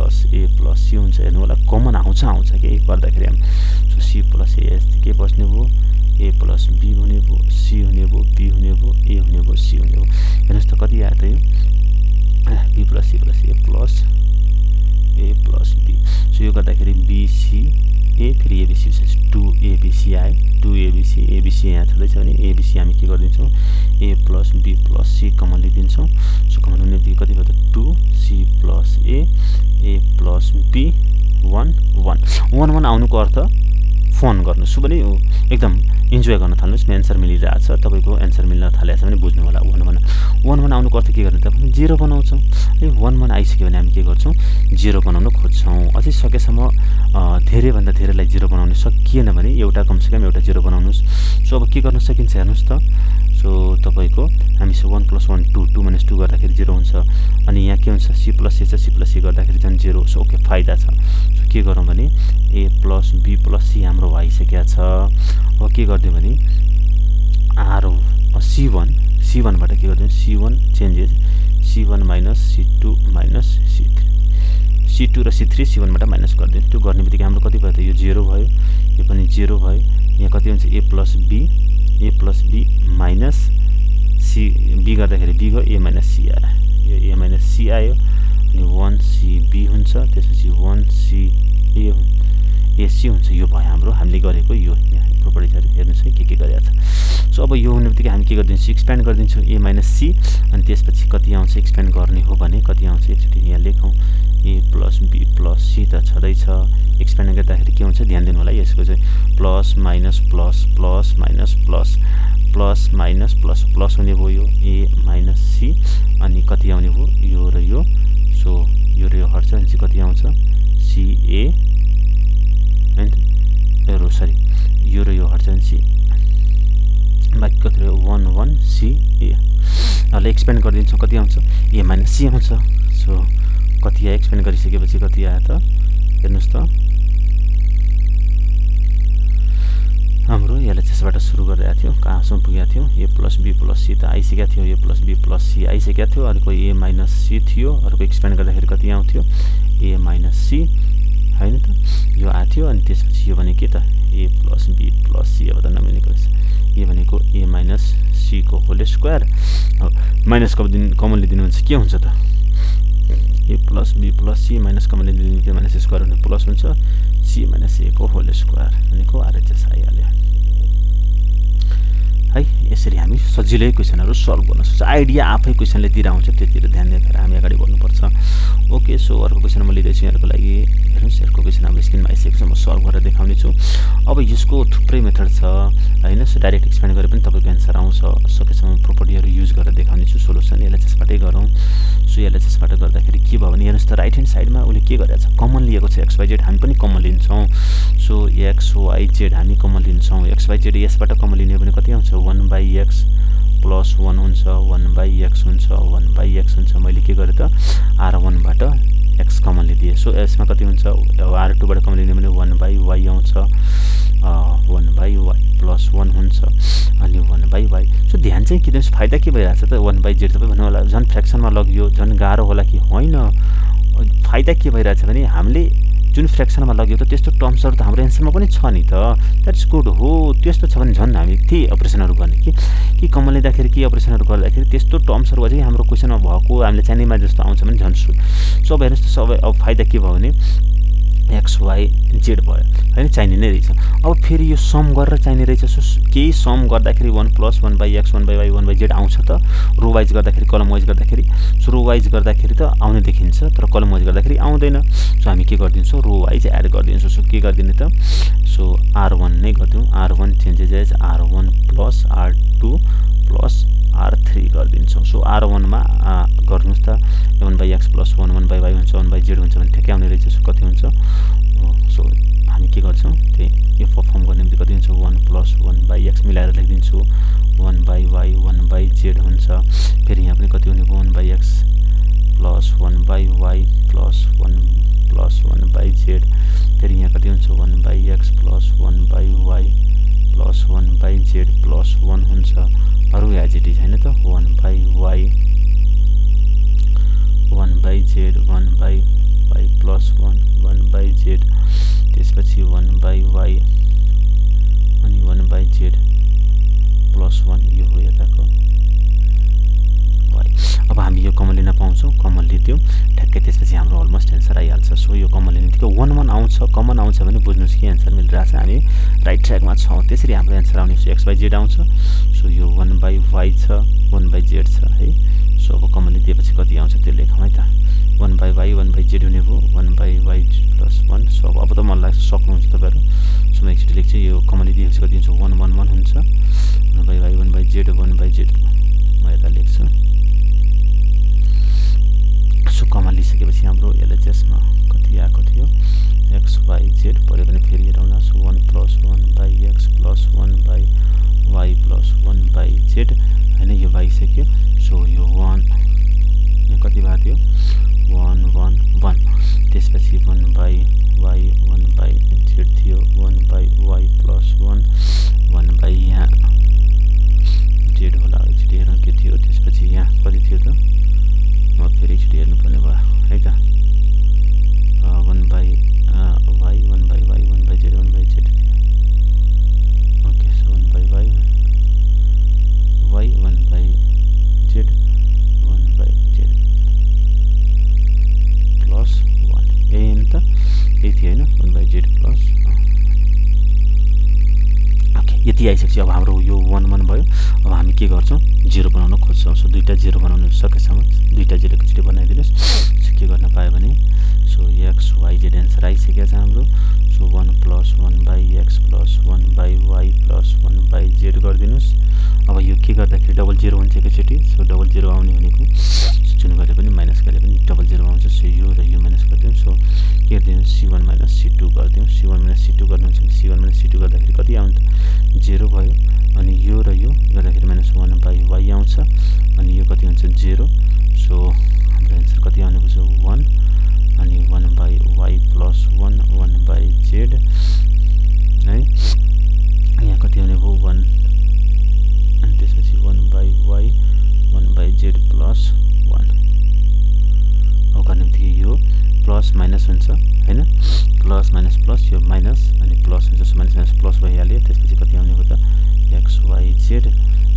+ C हुन्छ। हेर्नु होला कमन आउँछ के गर्दाखेरि हामी। सो C + A यस्तै के बस्ने भयो A + B हुने भयो, C हुने भयो, B हुने भयो, A हुने भयो, C हुने भयो। हेर्नुस् त कति आयो त यो B + C + A + B। So यो गर्दाखेरि B C A फेरि ABC 2ABC आयो। 2ABC ABC यहाँ छँदैछ भने ABC हामी के गर्दिन्छौँ A + B + C कमन लिदिन्छौँ। सो कमन हुने बित्तिकै कति भयो त 2C + A + B 1 1 1 1 आउनुको अर्थ फन गर्नु। सो पनि एकदम इन्जोय गर्न थाल्नुस्। एन्सर मिलिरहेछ तपाईको एन्सर मिल्न थालेछ भने बुझ्नु होला। 1 1 आउनुको अर्थ के गर्ने त 0 बनाउँछौं। है 1 1 आइसक्यो भने हामी के गर्छौं 0 बनाउन खोज्छौं। अझै सकेसम्म धेरै भन्दा धेरैलाई 0 बनाउन सकिएन भने एउटा कमसेकम एउटा 0 बनाउनुस्। सो अब के गर्न सकिन्छ हेर्नुस् त। सो तपाईको हामी 1 + 1 2 2 - 2 गर्दाखेरि 0 हुन्छ। अनि यहाँ के हुन्छ C + A छ C + C गर्दाखेरि झन् 0। सो ओके फाइदा छ। सो के गरौँ भने A + B + C हाम्रो भइसकेको छ। अब के गर्दियौ भने C1 बाट के गर्दियौ C1 changes C1 - C2 - C3 C2 र C3 C1 बाट माइनस गरिदिन्छु। त्यो गर्ने बित्तिकै हाम्रो कति भयो त यो 0 भयो, यो पनि 0 भयो। यहाँ कति हुन्छ a + b minus c b गर्दाखेरि b गयो a - c आयो, यो a - c आयो अनि 1cb हुन्छ, त्यसपछि 1ca ac हुन्छ। यो भयो हाम्रो हामीले गरेको यो यहाँ प्रोपर्टिजहरु हेर्नुस् है के गरेको छ। सो अब यो हुने बित्तिकै हामी के गर्दिन्छौँ एक्सप्यान्ड गरिदिन्छौँ a - c अनि त्यसपछि कति आउँछ एक्सप्यान्ड गर्ने हो भने कति आउँछ एकचोटि यहाँ लेखौँ a + b + c त छँदै छ। एक्सप्यान्ड गर्दाखेरि के हुन्छ ध्यान दिनु होला यसको चाहिँ plus minus plus plus minus plus plus minus plus plus हुने भयो यो a - c अनि कति आउने भयो यो र यो। सो यो र यो हट्छ अनि चाहिँ कति आउँछ ca एन्ड सरी यो र यो हट्छ भने बाँकी कति रह्यो 1 1 ca। अहिले एक्सप्यान्ड गरिदिन्छौँ कति आउँछ a - c आउँछ। सो कति आयो एक्सप्यान्ड गरिसकेपछि कति आयो त हेर्नुस् त हाम्रो एलएचएसबाट सुरु गरिरहेको थियो कहाँसम्म पुगेको थियो a + b + c त आइसकेको थियो a + b + c आइसकेको थियो। अर्को a - c थियो, अर्को एक्सप्यान्ड गर्दाखेरि कति आउँथ्यो a - c हैन त यो आथ्यो अनि त्यसपछि यो भने के त a + b + c अब त नमिलेको रहेछ। यो भनेको a - c को होल स्क्वायर माइनस कमन लिदिनुहुन्छ के हुन्छ त a + b + c minus common लिदिनु माइनस स्क्वायर हुने प्लस हुन्छ c - a को होल स्क्वायर भनेको आरएचएस आइहाल्यो है। यसरी हामी सजिलै क्वेशनहरु सल्भ गर्न सक्छौँ। आइडिया आफै क्वेशनले दिएर आउँछ त्यतिर ध्यान दिएर हामी अगाडि बढ्नुपर्छ। ओके सो अर्को क्वेशन म लिँदैछु यहाँको लागि हेर्नुस् अर्को क्वेशन हाम्रो स्क्रिनमा आइसकेको छ म सल्भ गरेर देखाउने छु। अब यसको थुप्रै मेथड छ हैन। सो डाइरेक्ट एक्सप्यान्ड गरे पनि तपाईको आन्सर आउँछ। सकेसम्म प्रोपर्टीहरु युज गरेर देखाउने छु। सोलुसन एलएचएस बाटै गरौँ। सो एलएचएस बाट गर्दाखेरि के भयो भने हेर्नुस् त राइट ह्यान्ड साइडमा उले के गरेछ कमन लिएको छ xyz हामी पनि कमन लिन्छौं। सो xyz हामी कमन लिन्छौं। xyz यसबाट कमन लिने भने कति आउँछ 1/x + 1 हुन्छ 1/x हुन्छ 1/x हुन्छ। मैले के गरे त r1 बाट x कमन लिदिए। सो यसमा कति हुन्छ r2 बाट कमन लिने भने 1/y आउँछ 1/y + 1 हुन्छ अनि 1/y। सो ध्यान चाहिँ के दिनुस् फाइदा के भइराछ त 1/z तपाई भन्नु होला झन् फ्र्याक्सनमा लगियो झन् गाह्रो होला कि होइन। फाइदा के भइराछ भने हामीले जुन फ्र्याक्सनमा लगियो त त्यस्तो टर्म्सहरु त हाम्रो एन्सरमा पनि छ नि त। द्याट्स गुड हो। त्यस्तो छ भने झन् हामी त्यही अपरेसनहरु गर्ने कि कमन लिँदाखेरि के अपरेसनहरु गर्दाखेरि त्यस्तो टर्म्सहरु अझै हाम्रो क्वेशनमा भएको हामीले चाहिनेमा जस्तो आउँछ भने झन् सब हेर्नुस् त सबै अब फाइदा के भयो भने x y z भयो हैन चाहिने नै रहेछ। अब फेरि यो सम गरेर चाहिने रहेछ। सो केही सम गर्दाखेरि 1 + 1/x 1/y 1/z आउँछ त रो वाइज गर्दाखेरि कलम वाइज गर्दाखेरि। सो रो वाइज गर्दाखेरि त आउने देखिन्छ तर कलम वाइज गर्दाखेरि आउँदैन। सो हामी के गर्दिन्छौं रो वाइज एड गर्दिन्छौं। सो के गर्दिने त सो r1 नै गर्दियौ। r1 changes as r1 + r2 + r3 गर्दिन्छौं। सो r1 मा गर्नुस् त 1/x + 1 1/y हुन्छ 1/z हुन्छ भने ठ्याक्कै आउने रहेछ। सो कति हुन्छ सो हामी के गर्छौं त्यही यो परफर्म गर्ने बित्तिकै कति हुन्छ 1 + 1/x मिलाएर लेखिदिन्छु 1/y 1/z हुन्छ। फेरि यहाँ पनि कति हुने 1/x + 1/y + 1 + 1/z। फेरि यहाँ कति हुन्छ 1/x + 1/y + 1/z + 1 हुन्छ। अरु एज इट इज हैन त 1/y 1/z 1/y + 1 1/z त्यसपछि 1/y अनि 1/z + 1 यो हो यताको y। अब हामी यो कमन लिन पाउँछौं कमन लिदियौ ठ्याक्कै त्यसपछि हाम्रो अलमोस्ट एन्सर आइहाल्छ। सो यो कमन लिने बित्तिकै 1 1 आउँछ कमन आउँछ भने बुझ्नुस् कि एन्सर मिलिरहेछ हामी राइट ट्र्याकमा छौं। त्यसरी हाम्रो एन्सर आउने सो xyz आउँछ। सो यो 1/y छ 1/z छ है। सो अब कमन लिदिएपछि कति आउँछ त्यो लेखौँ है त 1/y 1/z हुने भयो 1/y + 1। सो अब त मलाई लाग्छ सक्नुहुन्छ तपाईहरु। सो म एकचोटि लेख्छु यो कमन लिदिएपछि कति हुन्छ 1 1 1 हुन्छ 1/y 1/z 1/z म यता लेख्छु। सो कमन लिइसकेपछि हाम्रो एलएचएस मा कति आएको थियो xyz परे पनि फेरि हेरौँला। सो 1 + 1/x + 1/y + 1/z हैन यो भइसक्यो। सो यो 1 यो कति भएको थियो 1 1 1 त्यसपछि 1/y 1/z थियो 1/y + 1 1/y यहाँ z होला एकचोटि हेरौँ के थियो। त्यसपछि यहाँ कति थियो त म फेरि एकचोटि हेर्नु पर्ने भयो है त यति आइसकेपछि अब हाम्रो यो 1 1 भयो। अब हामी के गर्छौँ 0 बनाउन खोज्छौँ। सो दुईटा 0 बनाउन सकेसम्म दुईटा 0 एकचोटि बनाइदिनुस्। सो के गर्न पायो भने so x y z answer आइसकेको छ हाम्रो। So 1 + 1/x + 1/y + 1/z गरिदिनुस्। अब यो के गर्दाखेरि डबल 0 हुन्छ एकैचोटि। सो डबल 0 आउने भनेको जुन गरे पनि माइनस गरे पनि डबल 0 आउँछ। सो यो र यो माइनस गरिदिउँ। सो के गरिदिउँ c1 - c2 गरिदिउँ। c1 - c2 गर्नुहुन्छ भने c1 - c2 गर्दाखेरि कति आउँछ 0 भयो। अनि यो र यो गर्दाखेरि -1/y आउँछ। अनि यो कति हुन्छ 0। सो हाम्रो एन्सर कति आउने भयो 1 अनि 1/y + 1 1/z है। यहाँ कति आउने भयो 1 अनि त्यसपछि 1/y 1/z + 1। अब गर्ने बित्तिकै यो प्लस माइनस हुन्छ हैन। प्लस माइनस प्लस यो माइनस अनि प्लस हुन्छ। सो माइनस माइनस प्लस भइहाल्यो। त्यसपछि कति आउने भयो त x y z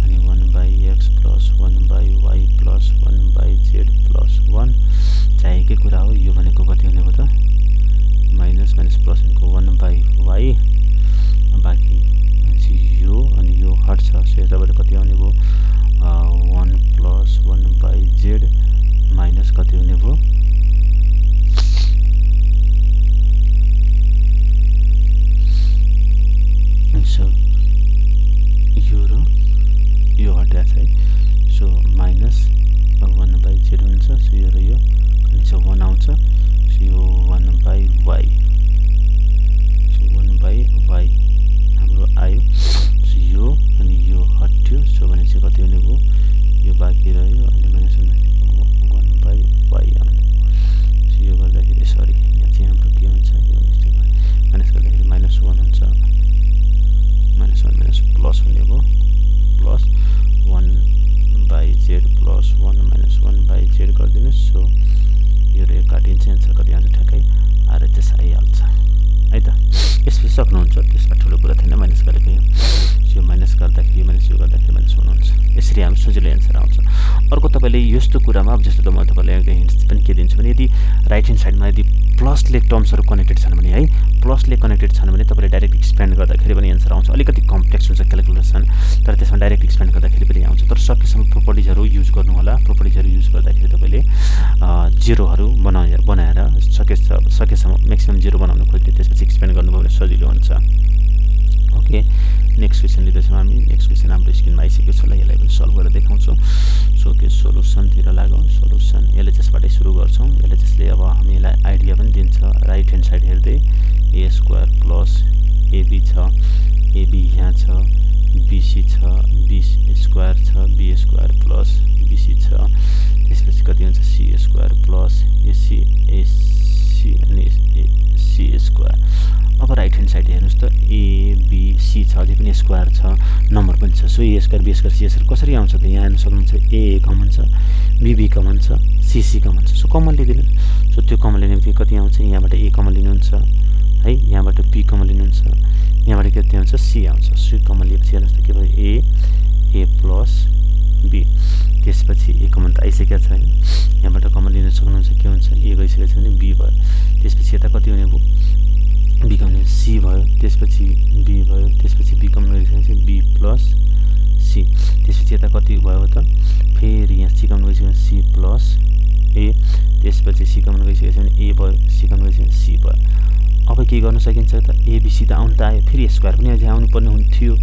अनि 1/x + 1/y + 1/z + 1 चाहिएकै कुरा हो। यो भनेको कति हुने भयो त माइनस माइनस प्लस भनेको 1/y बाँकी यो अनि यो हट्छ। सो यताबाट कति आउने भयो 1 + 1/z माइनस कति हुने भयो सो यो र यो हटेको छ है। सो माइनस 1/z हुन्छ। सो यो र यो अनि चाहिँ 1 आउँछ। सो यो 1/y सो 1/y हाम्रो आयो। सो यो अनि यो हट्यो। सो भनेपछि कति हुने भयो यो बाँकी रह्यो अनि माइनस 1/y आउने। सो यो गर्दाखेरि सरी यहाँ चाहिँ हाम्रो के हुन्छ यो मिस्टेक भयो। माइनस गर्दाखेरि -1 हुन्छ। -1 - प्लस हुने भयो प्लस 1/z + 1 - 1/z गरिदिनुहोस्। सो यो र यो काटिन्छ। एन्सर कति आउँछ ठ्याक्कै RHS आइहाल्छ है त। यसपछि सक्नुहुन्छ। त्यसमा ठुलो कुरा थिएन माइनस गरेको यो। यो माइनस गर्दाखेरि माइनस यो गर्दाखेरि -1 हुन्छ। यसरी हाम्रो सजिलो एन्सर आउँछ। अर्को तपाईँले यस्तो कुरामा अब जस्तो त म तपाईँलाई एउटा हिन्ट्स पनि के दिन्छु भने यदि राइट ह्यान्ड साइडमा यदि प्लसले टर्म्सहरू कनेक्टेड छन् भने है प्लसले कनेक्टेड छन् भने तपाईँले डाइरेक्ट एक्सप्यान्ड गर्दाखेरि पनि एन्सर आउँछ। अलिकति कम्प्लेक्स हुन्छ क्यालकुलेसन तर त्यसमा डाइरेक्ट एक्सप्यान्ड गर्दाखेरि पनि आउँछ। तर सकेसम्म प्रोपर्टिजहरू युज गर्नु होला। प्रोपर्टिजहरू युज गर्दाखेरि तपाईँले जिरोहरू बनाएर सकेसम्म म्याक्सिमम 0 बनाउन खोज्ने त्यसपछि एक्सप्यान्ड गर्नुभयो भने सजिलो हुन्छ। ओके नेक्स्ट क्वेसन लिँदैछौँ हामी। नेक्स्ट क्वेसन हाम्रो स्क्रिनमा आइसकेको छ। ल यसलाई पनि सल्भ गरेर देखाउँछु। सो के सोलुसनतिर लागौँ। सोलुसन एलएचएसबाटै सुरु गर्छौँ। एलएचएसले अब हामीलाई आइडिया पनि दिन्छ। राइट ह्यान्ड साइड हेर्दै a² + ab छ ab यहाँ छ bc छ b² छ b² + bc छ। त्यसपछि कति हुन्छ c² + ac अनि c²। अब राइट ह्यान्ड साइड हेर्नुहोस् त ABC छ अझै पनि स्क्वायर छ नम्बर पनि छ। सो a² b² c² कसरी आउँछ त यहाँ हेर्न सक्नुहुन्छ a कमन छ bb कमन छ cc कमन छ। सो कमन लिदिनु। सो त्यो कमन लिने बित्तिकै कति आउँछ यहाँबाट a कमन लिनुहुन्छ है यहाँबाट b कमन लिनुहुन्छ यहाँबाट कति आउँछ c आउँछ। c कमन लिएपछि हेर्नुहोस् त के भयो a + b। त्यसपछि a कमन त आइसकेको छ हैन। यहाँबाट कमन लिन सक्नुहुन्छ के हुन्छ a गइसकेको छ भने b भयो। त्यसपछि यता कति हुने भयो b कमन c भयो। त्यसपछि b भयो। त्यसपछि b कमन गइसकेपछि b + c। त्यसपछि यता कति भयो त फेरि यहाँ c कमन गइसकेपछि c + a। त्यसपछि c कमन गइसकेपछि भने a भयो c कमन गइसकेपछि c भयो। अब के गर्न सकिन्छ त एबीसी त आउनु त आयो फेरि स्क्वायर पनि अझै आउनु पर्ने हुन्थ्यो।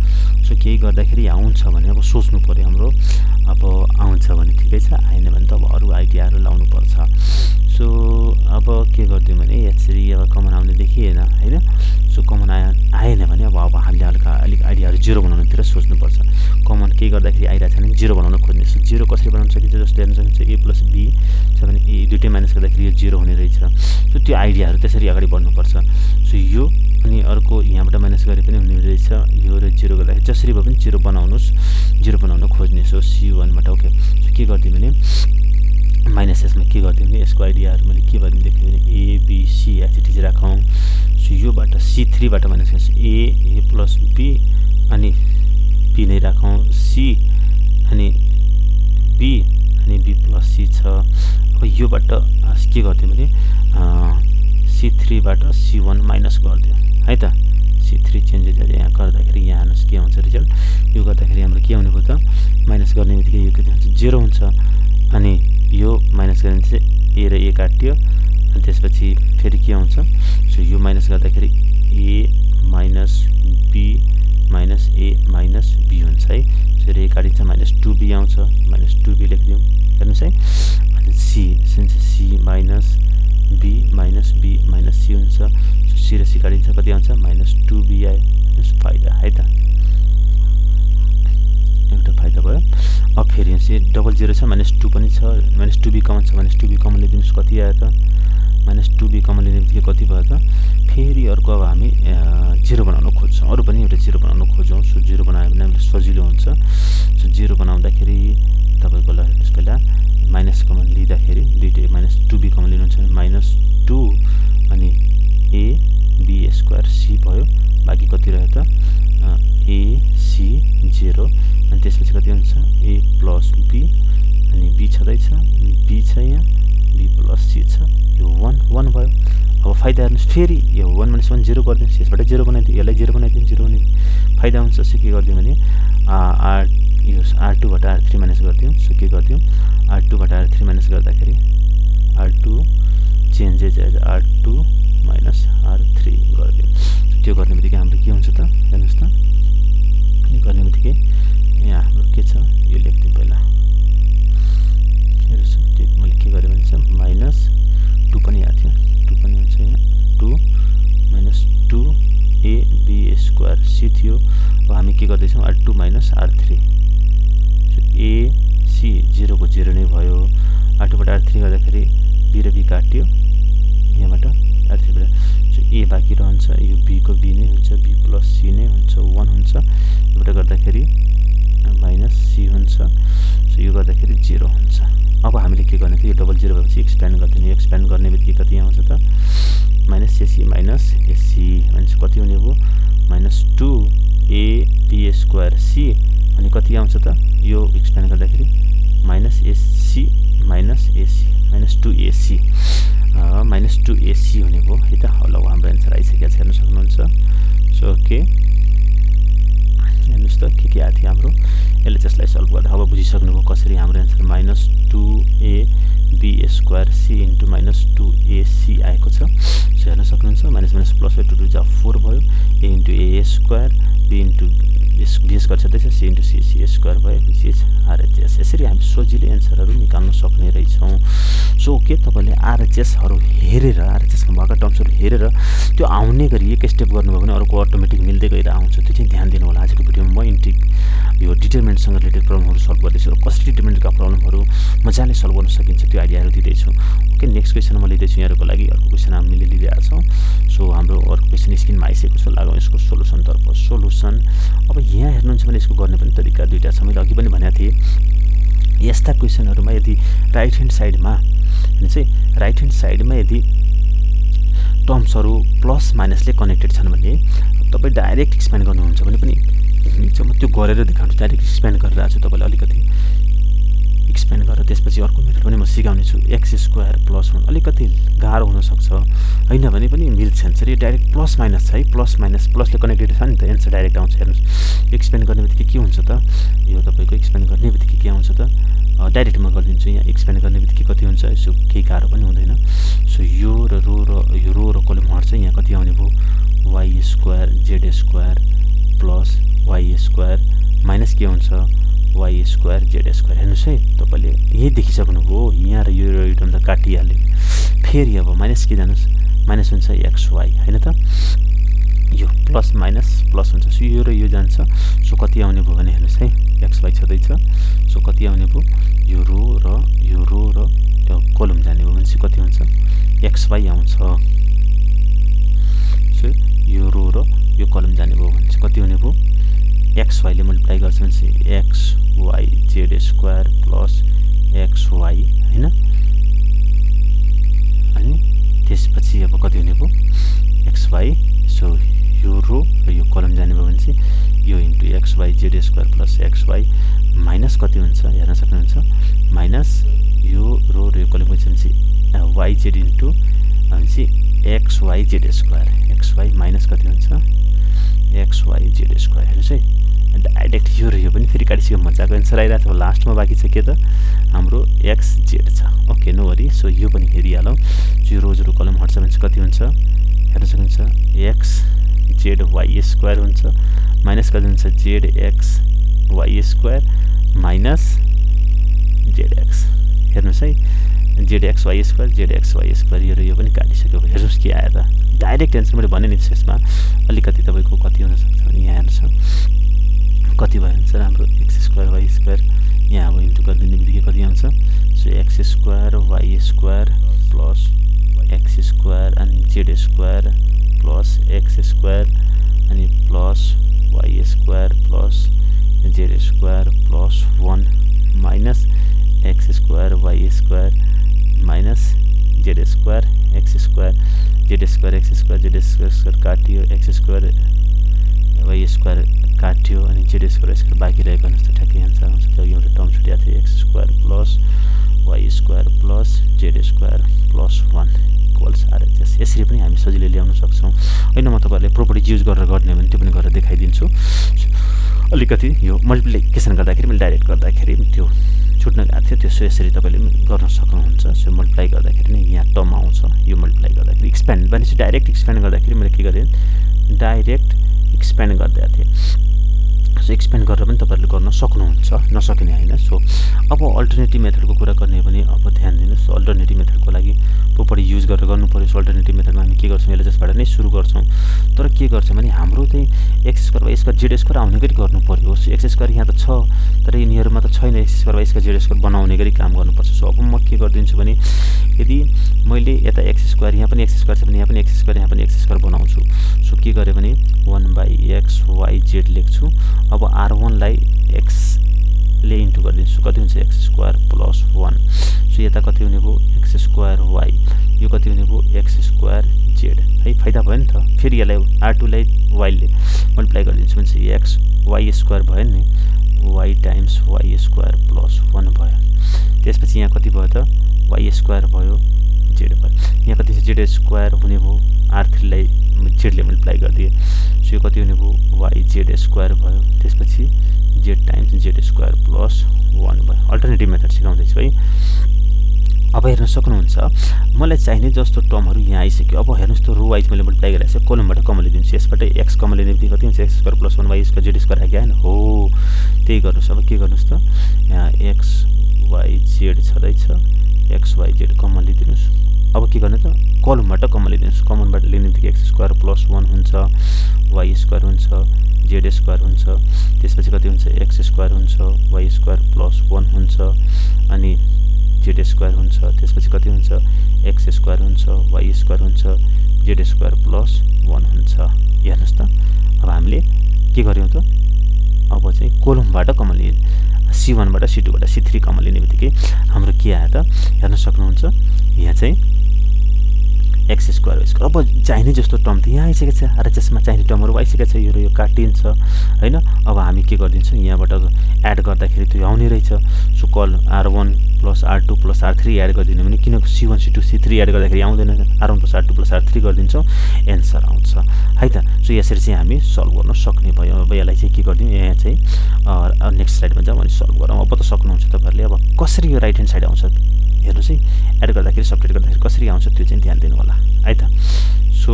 सो केही गर्दाखेरि आउँछ भने अब सोच्नु पर्यो हाम्रो अब आउँछ भने ठिकै छ आएन भने त अब अरू आइडियाहरू लाउनु पर्छ। सो अब के गरिदिउँ भने यसरी अब कमन आउने देखिएन हैन। सो कमन आएन भने अब हामीले अलिक आइडियाहरू 0 बनाउनुतिर सोच्नुपर्छ। कमन केही गर्दाखेरि आइरहेछ भने 0 बनाउन खोज्ने। सो 0 कसरी बनाउन सकिन्छ जस्तो हेर्न सकिन्छ a + b छ भने a दुईटै माइनस गर्दाखेरि यो 0 हुने रहेछ। सो त्यो आइडियाहरू त्यसरी अगाडि बढ्नुपर्छ। सो यो अनि अर्को यहाँबाट माइनस गरे पनि हुने रहेछ। यो र 0 गर्दाखेरि जसरी भए पनि 0 बनाउनुस् 0 बनाउन खोज्ने। सो c1 बाट ओके। सो के गरिदिउँ भने माइनस यसमा के गरिदिउँ भने यसको आइडियाहरू मैले के गरिदिउँ देखेँ भने a b c एचटिज राखौँ। सो योबाट c3 बाट माइनस गर्छ a + b अनि b नै राखौँ c अनि b अनि b + c छ। अब योबाट के गरिदिउँ भने c3 बाट c1 माइनस गरिदिउँ है त। C3 चेन्जेस यहाँ गर्दाखेरि यहाँ हेर्नुहोस् के हुन्छ रिजल्ट। यो गर्दाखेरि हाम्रो के आउने भयो त माइनस गर्ने बित्तिकै यो कति हुन्छ 0 हुन्छ। अनि यो माइनस गर्ने चाहिँ ए र ए काट्यो अनि त्यसपछि फेरि के आउँछ। सो यो माइनस गर्दाखेरि A minus B minus A minus B हुन्छ है। सो ए काटिन्छ माइनस 2b आउँछ, माइनस 2b लेखिदिउँ हेर्नुहोस् है। अनि C minus B minus C हुन्छ। सो सी र सी काटिन्छ कति आउँछ माइनस 2b आयो। फाइदा है त, एउटा फाइदा भयो। अब फेरि चाहिँ डबल 0 छ माइनस 2 पनि छ, माइनस 2b कमन छ, माइनस 2b कमन लिदिनुहोस् कति आयो त माइनस 2b कमन लिने बित्तिकै कति भयो त। फेरि अर्को अब हामी 0 बनाउन खोज्छौँ, अरू पनि एउटा 0 बनाउन खोजौँ। सो 0 बनायो भने हामीलाई सजिलो हुन्छ। सो 0 बनाउँदाखेरि तपाईँको ल हेर्नुहोस् पहिला माइनस कमन लिँदाखेरि दुईटै माइनस 2b कमन लिनुहुन्छ भने माइनस 2 अनि ए बी स्क्वायर सी भयो। बाँकी कति रह्यो त ए सी 0 अनि त्यसपछि कति हुन्छ ए प्लस बी अनि बी छँदैछ, बी छ यहाँ, बी प्लस सी छ, यो 1 भयो। अब फाइदा हेर्नुहोस् फेरि यो 1 - 1 0 गरिदिनुहोस्, यसबाट 0 बनाइदिउँ, यसलाई 0 बनाइदिउँ, 0 हुने फाइदा हुन्छ। सो के गरिदिउँ भने यो R2 बाट R3 माइनस गरिदिउँ। सो के गरिदिउँ R2 बाट R3 माइनस गर्दाखेरि R2 changes as R2 minus R3 गरिदिउँ। त्यो गर्ने बित्तिकै हाम्रो के हुन्छ त हेर्नुहोस् त, यो गर्ने बित्तिकै यहाँ हाम्रो के छ यो लेख्दिउँ पहिला हेर्नुहोस्। त्यो मैले के गरेँ भने चाहिँ माइनस 2 पनि आएको थियो, 2 पनि हुन्छ यहाँ 2 minus 2 A B square C थियो। अब हामी के गर्दैछौँ R2 माइनस R3। सो ए सी 0 को 0 नै भयो। R2 बाट R3 गर्दाखेरि बी र बी काट्यो यहाँबाट R3 बाट। सो ए बाँकी रहन्छ, यो बी को बी नै हुन्छ, बी प्लस सी नै हुन्छ 1 हुन्छ। योबाट गर्दाखेरि माइनस सी हुन्छ। सो यो गर्दाखेरि 0 हुन्छ। अब हामीले के गर्ने त यो डबल 0 भएपछि एक्सप्यान्ड गरिदिने, एक्सप्यान्ड गर्ने बित्तिकै कति आउँछ त माइनस एसी भनेपछि कति हुने भयो minus 2 A B square C अनि कति आउँछ त यो एक्सप्यान्ड गर्दाखेरि minus AC minus 2ac minus 2ac हुने भयो है त। ल हाम्रो एन्सर आइसकेको छ हेर्न सक्नुहुन्छ। सो ओके हेर्नुहोस् त के आएको थियो हाम्रो। यसले त्यसलाई सल्भ गर्दा अब बुझिसक्नुभयो कसरी हाम्रो answer minus 2ab square C into minus 2ac आएको छ। सो हेर्न सक्नुहुन्छ माइनस माइनस प्लस 2 2 जा 4 भयो। A into A square B into B square छँदैछ, सी इन्टु सी स्क्वायर भयो विच इज आरएचएस। यसरी हामी सजिलै एन्सरहरू निकाल्न सक्ने रहेछौँ। सो के तपाईँले आरएचएसहरू हेरेर आरएचएसमा भएका टर्म्सहरू हेरेर त्यो आउने गरी एक स्टेप गर्नुभयो भने अर्को अटोमेटिक मिल्दै गएर आउँछ, त्यो चाहिँ ध्यान दिनु होला। आजको भिडियोमा म यो डिटरमिनेन्टसँग रिलेटेड प्रब्लमहरू सल्भ गर्दैछु र कसरी डिटरमिनेन्टका प्रब्लमहरू मजाले सल्भ गर्न सकिन्छ त्यो आइडियाहरू दिँदैछु। ओके नेक्स्ट क्वेसन म लिँदैछु यहाँहरूको लागि। अर्को क्वेसन हामीले लिइरहेको छौँ। सो हाम्रो अर्को क्वेसन स्क्रिनमा आइसकेको छ, लागौँ यसको सोलुसनतर्फ। सोलुसन अब यहाँ हेर्नुहुन्छ भने यसको गर्ने पनि तरिका दुईवटा छ। मैले अघि पनि भनेको थिएँ यस्ता क्वेसनहरूमा यदि राइट ह्यान्ड साइडमा यदि टर्म्सहरू प्लस माइनसले कनेक्टेड छन् भने तपाईँ डाइरेक्ट एक्सप्यान्ड गर्नुहुन्छ भने पनि म त्यो गरेर देखाउँछु। डाइरेक्ट एक्सप्यान्ड गरेर आएको छु, तपाईँलाई अलिकति एक्सप्यान्ड गरेर त्यसपछि अर्को मेथड पनि म सिकाउने छु। एक्स स्क्वायर प्लस 1 अलिकति गाह्रो हुनसक्छ होइन भने पनि मिल्छ एन्सर। यो डाइरेक्ट प्लस माइनस छ है, प्लस माइनस प्लसले कनेक्टेड छ नि त एन्सर डाइरेक्ट आउँछ। हेर्नुहोस् एक्सप्यान्ड गर्ने बित्तिकै के हुन्छ त यो तपाईँको एक्सप्यान्ड गर्ने बित्तिकै के आउँछ त डाइरेक्ट म गरिदिन्छु। यहाँ एक्सप्यान्ड गर्ने बित्तिकै कति हुन्छ यसो केही गाह्रो पनि हुँदैन। सो यो र रो र कलम हट्छ, यहाँ कति आउने भयो Y square Z square plus Y square minus के हुन्छ वाई स्क्वायर जेड स्क्वायर। हेर्नुहोस् है तपाईँले यही देखिसक्नुभयो, यहाँ र यो टर्म त काटिहाल्यो। फेरि अब माइनस के जानुहोस् माइनस हुन्छ एक्स वाई होइन त, यो प्लस माइनस प्लस हुन्छ। सो यो र यो जान्छ। सो कति आउने भयो भने हेर्नुहोस् है एक्स वाई छँदैछ। सो कति आउने भयो यो रो र यो कलम जाने भयो भने चाहिँ कति हुन्छ एक्स वाई आउँछ। सो यो रो र यो कलम जाने भयो भने चाहिँ कति हुने भयो एक्स वाईले मल्टिप्लाई गर्छ भने चाहिँ X Y Z square plus x Y होइन। अनि त्यसपछि अब कति हुने भयो एक्स वाई। सो यो रो र यो कलम जाने भयो भने चाहिँ यो into x Y Z square plus x y minus कति हुन्छ हेर्न सक्नुहुन्छ माइनस यो रो र यो कलम चाहिँ वाई जेड इन्टु भनेपछि x Y Z square x y minus कति हुन्छ एक्स वाई जेड स्क्वायर हेर्नुहोस् है डाइरेक्ट यो र यो पनि फेरि काटिसक्यो मजाको एन्सर आइरहेको छ लास्टमा बाँकी छ के त हाम्रो एक्स जेड छ ओके नो वरी सो यो पनि हेरिहालौँ यो रोजहरू कलम हट्छ भने चाहिँ कति हुन्छ हेर्न सक्नुहुन्छ एक्स जेड वाई स्क्वायर हुन्छ माइनस कति हुन्छ z x y square minus z x हेर्नुहोस् है जेड एक्स वाई स्क्वायर यो र यो पनि काटिसक्यो हेर्नुहोस् के आयो त डाइरेक्ट एन्सर मैले भने नि त्यसमा अलिकति तपाईँको कति हुनसक्छ भने यहाँ हेर्नुहोस् कति भयो एन्सर हाम्रो एक्स स्क्वायर वाई स्क्वायर यहाँ अब इन्टु गरिदिने बित्तिकै कति आउँछ so X square Y square plus X square अनि Z square plus X square अनि plus Y square plus Z square plus 1 minus X square Y square minus Z square X square Z square X square Z square काटियो X square Y square काट्यो अनि Z square square बाँकी रहेको हेर्नुहोस् त ठ्याक्कै answer आउँछ त्यो एउटा टर्म छुट्याएको थियो x square plus Y square plus Z square plus 1 equals RHS यसरी पनि हामी सजिलै ल्याउन सक्छौँ होइन म तपाईँहरूले प्रोपर्टी युज गरेर गर्ने भने त्यो पनि गरेर देखाइदिन्छु अलिकति यो मल्टिप्लिकेसन गर्दाखेरि मैले डाइरेक्ट गर्दाखेरि त्यो छुट्न गएको थियो त्यसो यसरी तपाईँले गर्न सक्नुहुन्छ सो मल्टिप्लाई गर्दाखेरि नै यहाँ टर्म आउँछ यो मल्टिप्लाई गर्दाखेरि एक्सप्यान्ड भनेपछि डाइरेक्ट एक्सप्यान्ड गर्दाखेरि मैले के गरेँ डाइरेक्ट एक्सप्यान्ड गरिदिएको थिएँ सो एक्सप्यान्ड गरेर पनि तपाईँहरूले गर्न सक्नुहुन्छ नसकिने होइन सो अब अल्टरनेटिभ मेथडको कुरा गर्ने हो भने अब ध्यान दिनुहोस् अल्टरनेटिभ मेथडको लागि प्रोपर्टी युज गरेर गर्नु पर्यो सो अल्टरनेटिभ मेथडमा हामी के गर्छौँ एलएचएसबाट नै सुरु गर्छौँ तर के गर्छ भने हाम्रो चाहिँ x square Y square Z square आउने गरी गर्नु पर्यो सो एक्स स्क्वायर यहाँ त छ तर यिनीहरूमा त छैन x square Y square Z square बनाउने गरी काम गर्नुपर्छ सो अब म के गरिदिन्छु भने यदि मैले यता एक्स स्क्वायर यहाँ पनि एक्स स्क्वायर छ भने यहाँ पनि एक्स स्क्वायर यहाँ पनि एक्स स्क्वायर बनाउँछु सो के गरेँ भने 1/x y z लेख्छु अब r1 लाई x ले इन्टु गरिदिन्छु कति हुन्छ x स्क्वायर प्लस 1 सो यता कति हुने भयो x स्क्वायर y यो कति हुने भयो x स्क्वायर z है फाइदा भयो नि त फेरि यसलाई r2 लाई y ले मल्टिप्लाई गरिदिन्छु भने x y स्क्वायर भयो नि y times y square plus 1 भयो त्यसपछि यहाँ कति भयो त y स्क्वायर भयो z भयो यहाँ कति z स्क्वायर हुने भयो r3 लाई z ले मल्टिप्लाई गरिदिए सो यो कति हुने भयो y z स्क्वायर भयो त्यसपछि z times z square plus 1 भयो अल्टरनेटिभ मेथड सिकाउँदैछु है अब हेर्न सक्नुहुन्छ मलाई चाहिने जस्तो टर्महरू यहाँ आइसक्यो अब हेर्नुहोस् त रो वाइज मैले मल्टिप्लाई गरिरहेको छु कोलमबाट कमन लिदिन्छु यसबाट x कमन लिने बित्तिकै कति हुन्छ x square plus 1 y square z square आयो हैन हो त्यही गर्नुस् अब के गर्नुस् त यहाँ x y z छदैछ x y z कमन लिदिनुस् अब के गर्ने त कलमबाट कमन लिदिनुस् कमनबाट लिने बित्तिकै x स्क्वायर प्लस 1 हुन्छ y स्क्वायर हुन्छ z स्क्वायर हुन्छ त्यसपछि कति हुन्छ x स्क्वायर हुन्छ y स्क्वायर प्लस 1 हुन्छ अनि z स्क्वायर हुन्छ त्यसपछि कति हुन्छ x स्क्वायर हुन्छ y स्क्वायर हुन्छ z स्क्वायर प्लस 1 हुन्छ हेर्नुस् त अब हामीले के गर्यौं त अब चाहिँ कोलमबाट कमन लिए c1 बाट c2 बाट c3 कमन लिने बित्तिकै हाम्रो के आयो त हेर्न सक्नुहुन्छ यहाँ चाहिँ x स्क्वायर y स्क्वायर अब चाहिने जस्तो टर्म त यहाँ आइसकेको छ आरएचएसमा चाहिने टर्महरु आइसकेको छ यो र यो काटिन्छ हैन अब हामी के गर्दिन्छौं यहाँबाट एड गर्दाखेरि त्यो आउने रहेछ so call r1 + r2 + r3 add गर्दिनु भने किन c1 c2 c3 एड गर्दाखेरि आउँदैन r1 + r2 + r3 गर्दिन्छौं एन्सर आउँछ है त सो यसरी चाहिँ हामी सल्भ गर्न सक्ने भयो अब यसलाई चाहिँ के गर्दिनु यहाँ चाहिँ नेक्स्ट स्लाइडमा जाउँ अनि सल्भ गरौँ अब त सक्नुहुन्छ तपाईहरुले अब कसरी यो राइट ह्यान्ड साइड आउँछ हेर्नुस् है एड गर्दाखेरि सबट्रेक्ट गर्दाखेरि कसरी आउँछ त्यो चाहिँ ध्यान दिनु होला है त सो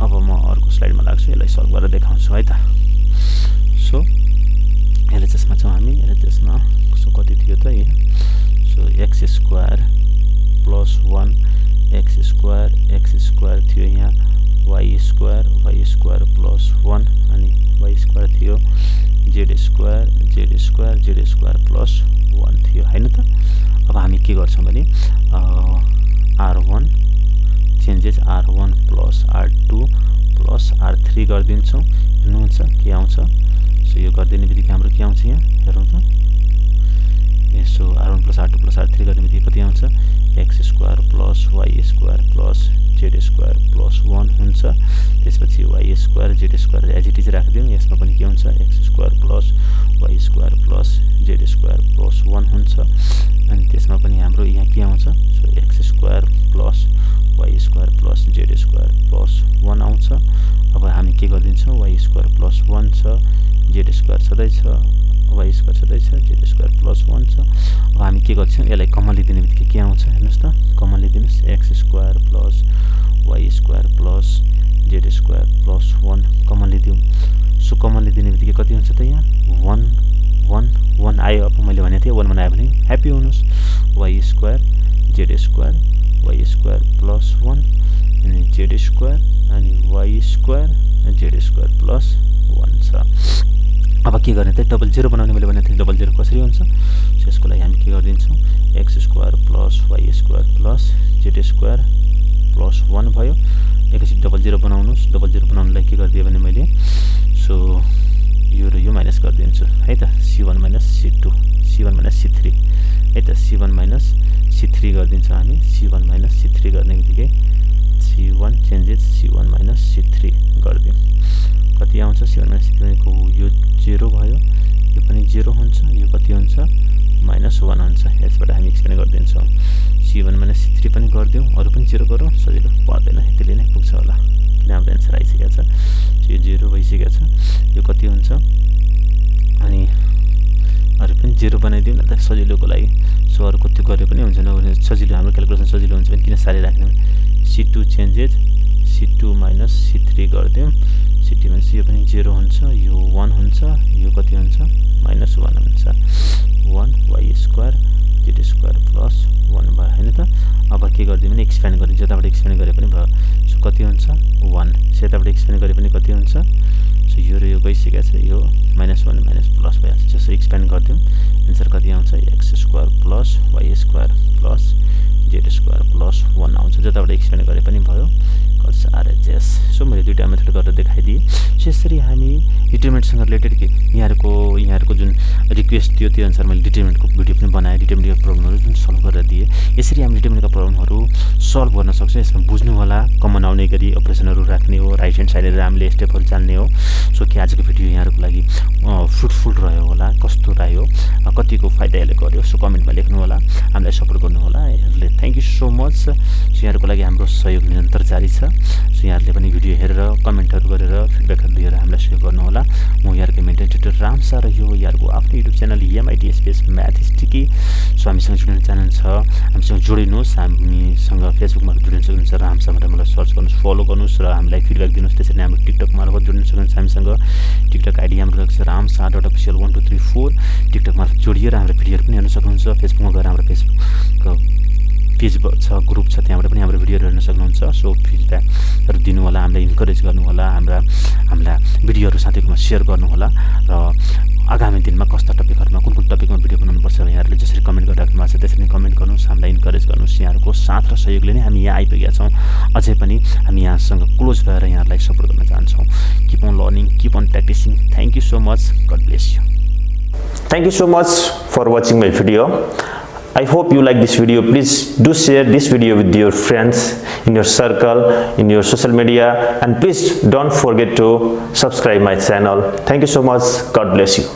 अब म अर्को स्लाइडमा लाग्छु यसलाई सल्भ गरेर देखाउँछु है त सो एलएचएसमा छौं हामी एलएचएसमा सो कति थियो त यहाँ so x square plus 1 x square थियो यहाँ y स्क्वायर प्लस 1 अनि y स्क्वायर थियो z स्क्वायर प्लस 1 थियो हैन त अब हामी के गर्छौं भने r1 changes r1 plus r2 plus r3 गर्दिन्छौं हेर्नुहुन्छ के आउँछ सो यो गर्दिने बित्तिकै हाम्रो के आउँछ यहाँ हेरौँ त सो r1 + r2 + r3 गर्ने बित्तिकै कति आउँछ x² + y² + z² + 1 हुन्छ। त्यसपछि y² z² as it is राख्दियौँ। यसमा पनि के हुन्छ x² + y² + z² + 1 हुन्छ। अनि त्यसमा पनि हाम्रो यहाँ के आउँछ सो x² + y² + z² + 1 आउँछ। अब हामी के गरिदिन्छौँ y² + 1 छ z² सधैँ छ y² सधैँ छ z² + 1 छ। अब हामी के गर्छौँ यसलाई कमन लिदिने बित्तिकै के आउँछ हेर्नुस् त कमन लिदिनुस् x² + y² + z² + 1 कमन लिदियौँ। सो कमन लिदिने बित्तिकै कति हुन्छ त यहाँ 1 1 1 आयो। अब मैले भनेको थिएँ 1 आयो भने ह्याप्पी हुनुहोस् y² z² y² + 1 अनि z² अनि y² z² + 1 छ। अब के गर्ने त डबल जेरो बनाउने मैले भनेको थिएँ डबल जेरो कसरी हुन्छ सो यसको लागि हामी के गरिदिन्छौँ x² + y² + z² + 1 भयो। एकैचोटि डबल जेरो बनाउनुस्। डबल जेरो बनाउनलाई के गरिदिएँ भने मैले सो यो र यो माइनस गरिदिन्छु है त c1 - c2 c1 - c3 है त c1 - c3 गरिदिन्छौँ हामी c1 - c3 गर्ने बित्तिकै c1 चेन्जेस c1 - c3 गरिदिउँ। कति आउँछ c1 - c3 को यो 0 भयो यो पनि 0 हुन्छ यो कति हुन्छ -1 हुन्छ। यसबाट हामी एक्सप्लेन गरिदिन्छौँ c1 - c3 पनि गरिदिउँ अरू पनि 0 गरौँ सजिलो पर्दैन यतिले नै पुग्छ होला किन हाम्रो एन्सर आइसकेको छ। यो 0 भइसकेको छ यो कति हुन्छ अनि अरू पनि 0 बनाइदिउँ न त सजिलोको लागि। सो अरूको त्यो गरे पनि हुन्छ नगरे सजिलो हाम्रो क्याल्कुलेसन सजिलो हुन्छ भने किन साह्रै राख्ने c2 चेन्जेस c2 - c3 गरिदिउँ c2 - यो पनि 0 हुन्छ यो 1 हुन्छ यो कति हुन्छ -1 हुन्छ 1 y² z² + 1 भयो हैन त। अब के गरिदिउँ भने एक्सप्यान्ड गरिदिउँ जताबाट एक्सप्यान्ड गरे पनि भयो। सो कति हुन्छ 1 यताबाट एक्सप्यान्ड गरे पनि कति हुन्छ सो यो र यो गइसकेको छ यो -1 प्लस भइहाल्छ। जसो एक्सप्यान्ड गरिदिउँ एन्सर कति आउँछ x² + y² + z² + 1 आउँछ। जताबाट एक्सप्यान्ड गरे पनि भयो कट्स RHS। सो मैले दुईटा मेथड गरेर देखाइदिएँ। सो यसरी हामी डिटरमिनेन्टसँग रिलेटेड के यहाँहरुको जुन रिक्वेस्ट थियो त्यो अनुसार मैले डिटरमिनेन्टको भिडियो पनि बनाएँ। डिटरमिनेन्टको प्रब्लमहरु जुन सल्भ गरेर दिएँ। यसरी हामी डिटरमिनेन्टका प्रब्लमहरु सल्भ गर्न सक्छौं। यसमा बुझ्नु होला कमन आउने गरी अपरेसनहरु राख्ने हो राइट ह्यान्ड साइडले हामीले स्टेपहरु जान्ने हो। सो के आजको भिडियो यहाँहरुको लागि फ्रुटफुल रह्यो होला कस्तो रह्यो कतिको फाइदा यसले गर्यो सो कमेन्टमा लेख्नु होला हामीलाई सपोर्ट गर्नु होला। यहाँहरुले thank you so much. So यहाँहरुको लागि हाम्रो सहयोग निरन्तर जारी छ। सो यहाँहरुले पनि भिडियो हेरेर कमेन्टहरु गरेर फिडब्याकहरु दिएर हामीलाई सहयोग गर्नु होला। म यहाँहरुको मेन्टर ट्युटर रामसा र यो यहाँहरुको आफ्नो YouTube channel MIT space math is tricky. So हामीसँग जुड्ने च्यानल छ हामीसँग जोडिनुस्। हामीसँग फेसबुकमा जोडिन सक्नुहुन्छ रामसा भनेर मलाई सर्च गर्नुस् फलो गर्नुस् र हामीलाई फिडब्याक दिनुस्। त्यसरी हाम्रो टिकटक मार्फत जोडिन सक्नुहुन्छ। हामीसँग टिकटक आइडी हाम्रो रहेको छ ramsa.official1234। टिकटक मार्फत जोडिएर हाम्रो भिडियोहरु पनि हेर्न सक्नुहुन्छ। फेसबुकमा गएर हाम्रो फेसबुक पेज छ ग्रुप छ त्यहाँबाट पनि हाम्रो भिडियोहरु हेर्न सक्नुहुन्छ। सो फिडब्याकहरु दिनु होला हामीलाई इन्करेज गर्नु होला हामीलाई भिडियोहरु साथीहरुमा शेयर गर्नु होला र आगामी दिनमा कस्ता टपिकहरुमा कुन टपिकमा भिडियो बनाउनु पर्छ यहाँहरुले जसरी कमेन्ट गरिराख्नु भएको छ त्यसरी नै कमेन्ट गर्नुस् हामीलाई इन्करेज गर्नुस्। यहाँहरुको साथ र सहयोगले नै हामी यहाँ आइपुगेका छौं। अझै पनि हामी यहाँसँग क्लोज भएर यहाँहरुलाई सपोर्ट गर्न चाहन्छौं। Keep on learning keep on practising. Thank you so much. God bless you. Thank you so much for watching my video. I hope you like this video. Please do share this video with your friends in your circle, in your social media, and please don't forget to subscribe my channel. Thank you so much. God bless you.